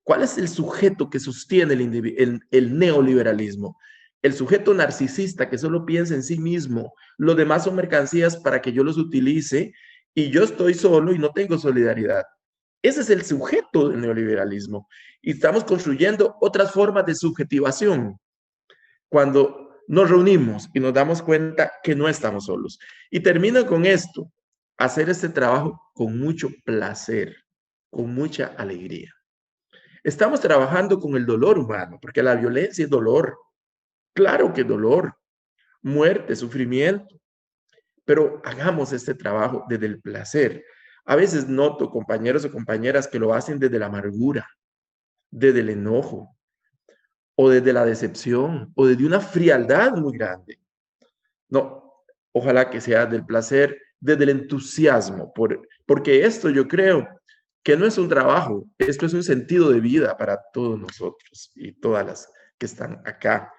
S4: ¿Cuál es el sujeto que sostiene el neoliberalismo? El sujeto narcisista que solo piensa en sí mismo. Los demás son mercancías para que yo los utilice y yo estoy solo y no tengo solidaridad. Ese es el sujeto del neoliberalismo. Y estamos construyendo otras formas de subjetivación cuando nos reunimos y nos damos cuenta que no estamos solos. Y termino con esto, hacer este trabajo con mucho placer, con mucha alegría. Estamos trabajando con el dolor humano, porque la violencia es dolor. Claro que dolor, muerte, sufrimiento, pero hagamos este trabajo desde el placer. A veces noto compañeros o compañeras que lo hacen desde la amargura, desde el enojo, o desde la decepción, o desde una frialdad muy grande. No, ojalá que sea del placer, desde el entusiasmo, porque esto yo creo que no es un trabajo, esto es un sentido de vida para todos nosotros y todas las que están acá.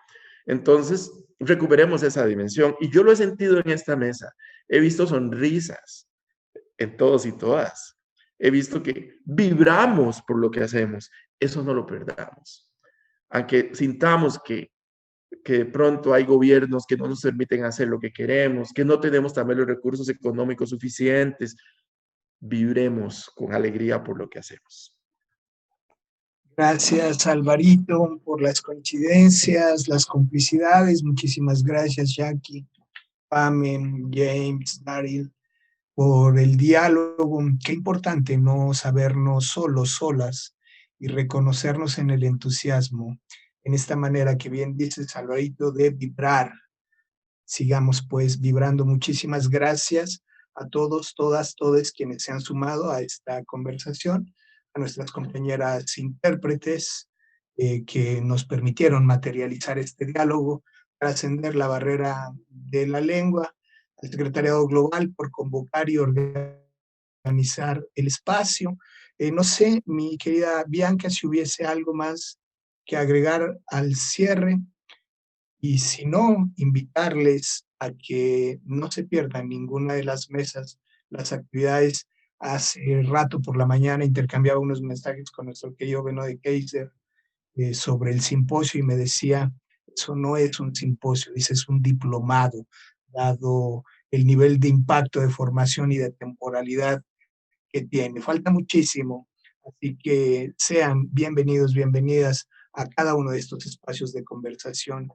S4: Entonces, recuperemos esa dimensión. Y yo lo he sentido en esta mesa. He visto sonrisas en todos y todas. He visto que vibramos por lo que hacemos. Eso no lo perdamos. Aunque sintamos que de pronto hay gobiernos que no nos permiten hacer lo que queremos, que no tenemos también los recursos económicos suficientes, vibremos con alegría por lo que hacemos.
S1: Gracias, Alvarito, por las coincidencias, las complicidades. Muchísimas gracias, Jackie, Pame, James, Daryl, por el diálogo. Qué importante no sabernos solos, solas, y reconocernos en el entusiasmo, en esta manera que bien dices, Alvarito, de vibrar. Sigamos pues vibrando. Muchísimas gracias a todos, todas, todos quienes se han sumado a esta conversación, a nuestras compañeras intérpretes que nos permitieron materializar este diálogo, trascender la barrera de la lengua, al Secretariado Global por convocar y organizar el espacio. No sé, mi querida Bianca, si hubiese algo más que agregar al cierre. Y si no, invitarles a que no se pierdan ninguna de las mesas, las actividades. Hace rato por la mañana intercambiaba unos mensajes con nuestro querido Beno de Keiser sobre el simposio y me decía, eso no es un simposio, dice, es un diplomado, dado el nivel de impacto, de formación y de temporalidad que tiene. Falta muchísimo, así que sean bienvenidos, bienvenidas a cada uno de estos espacios de conversación.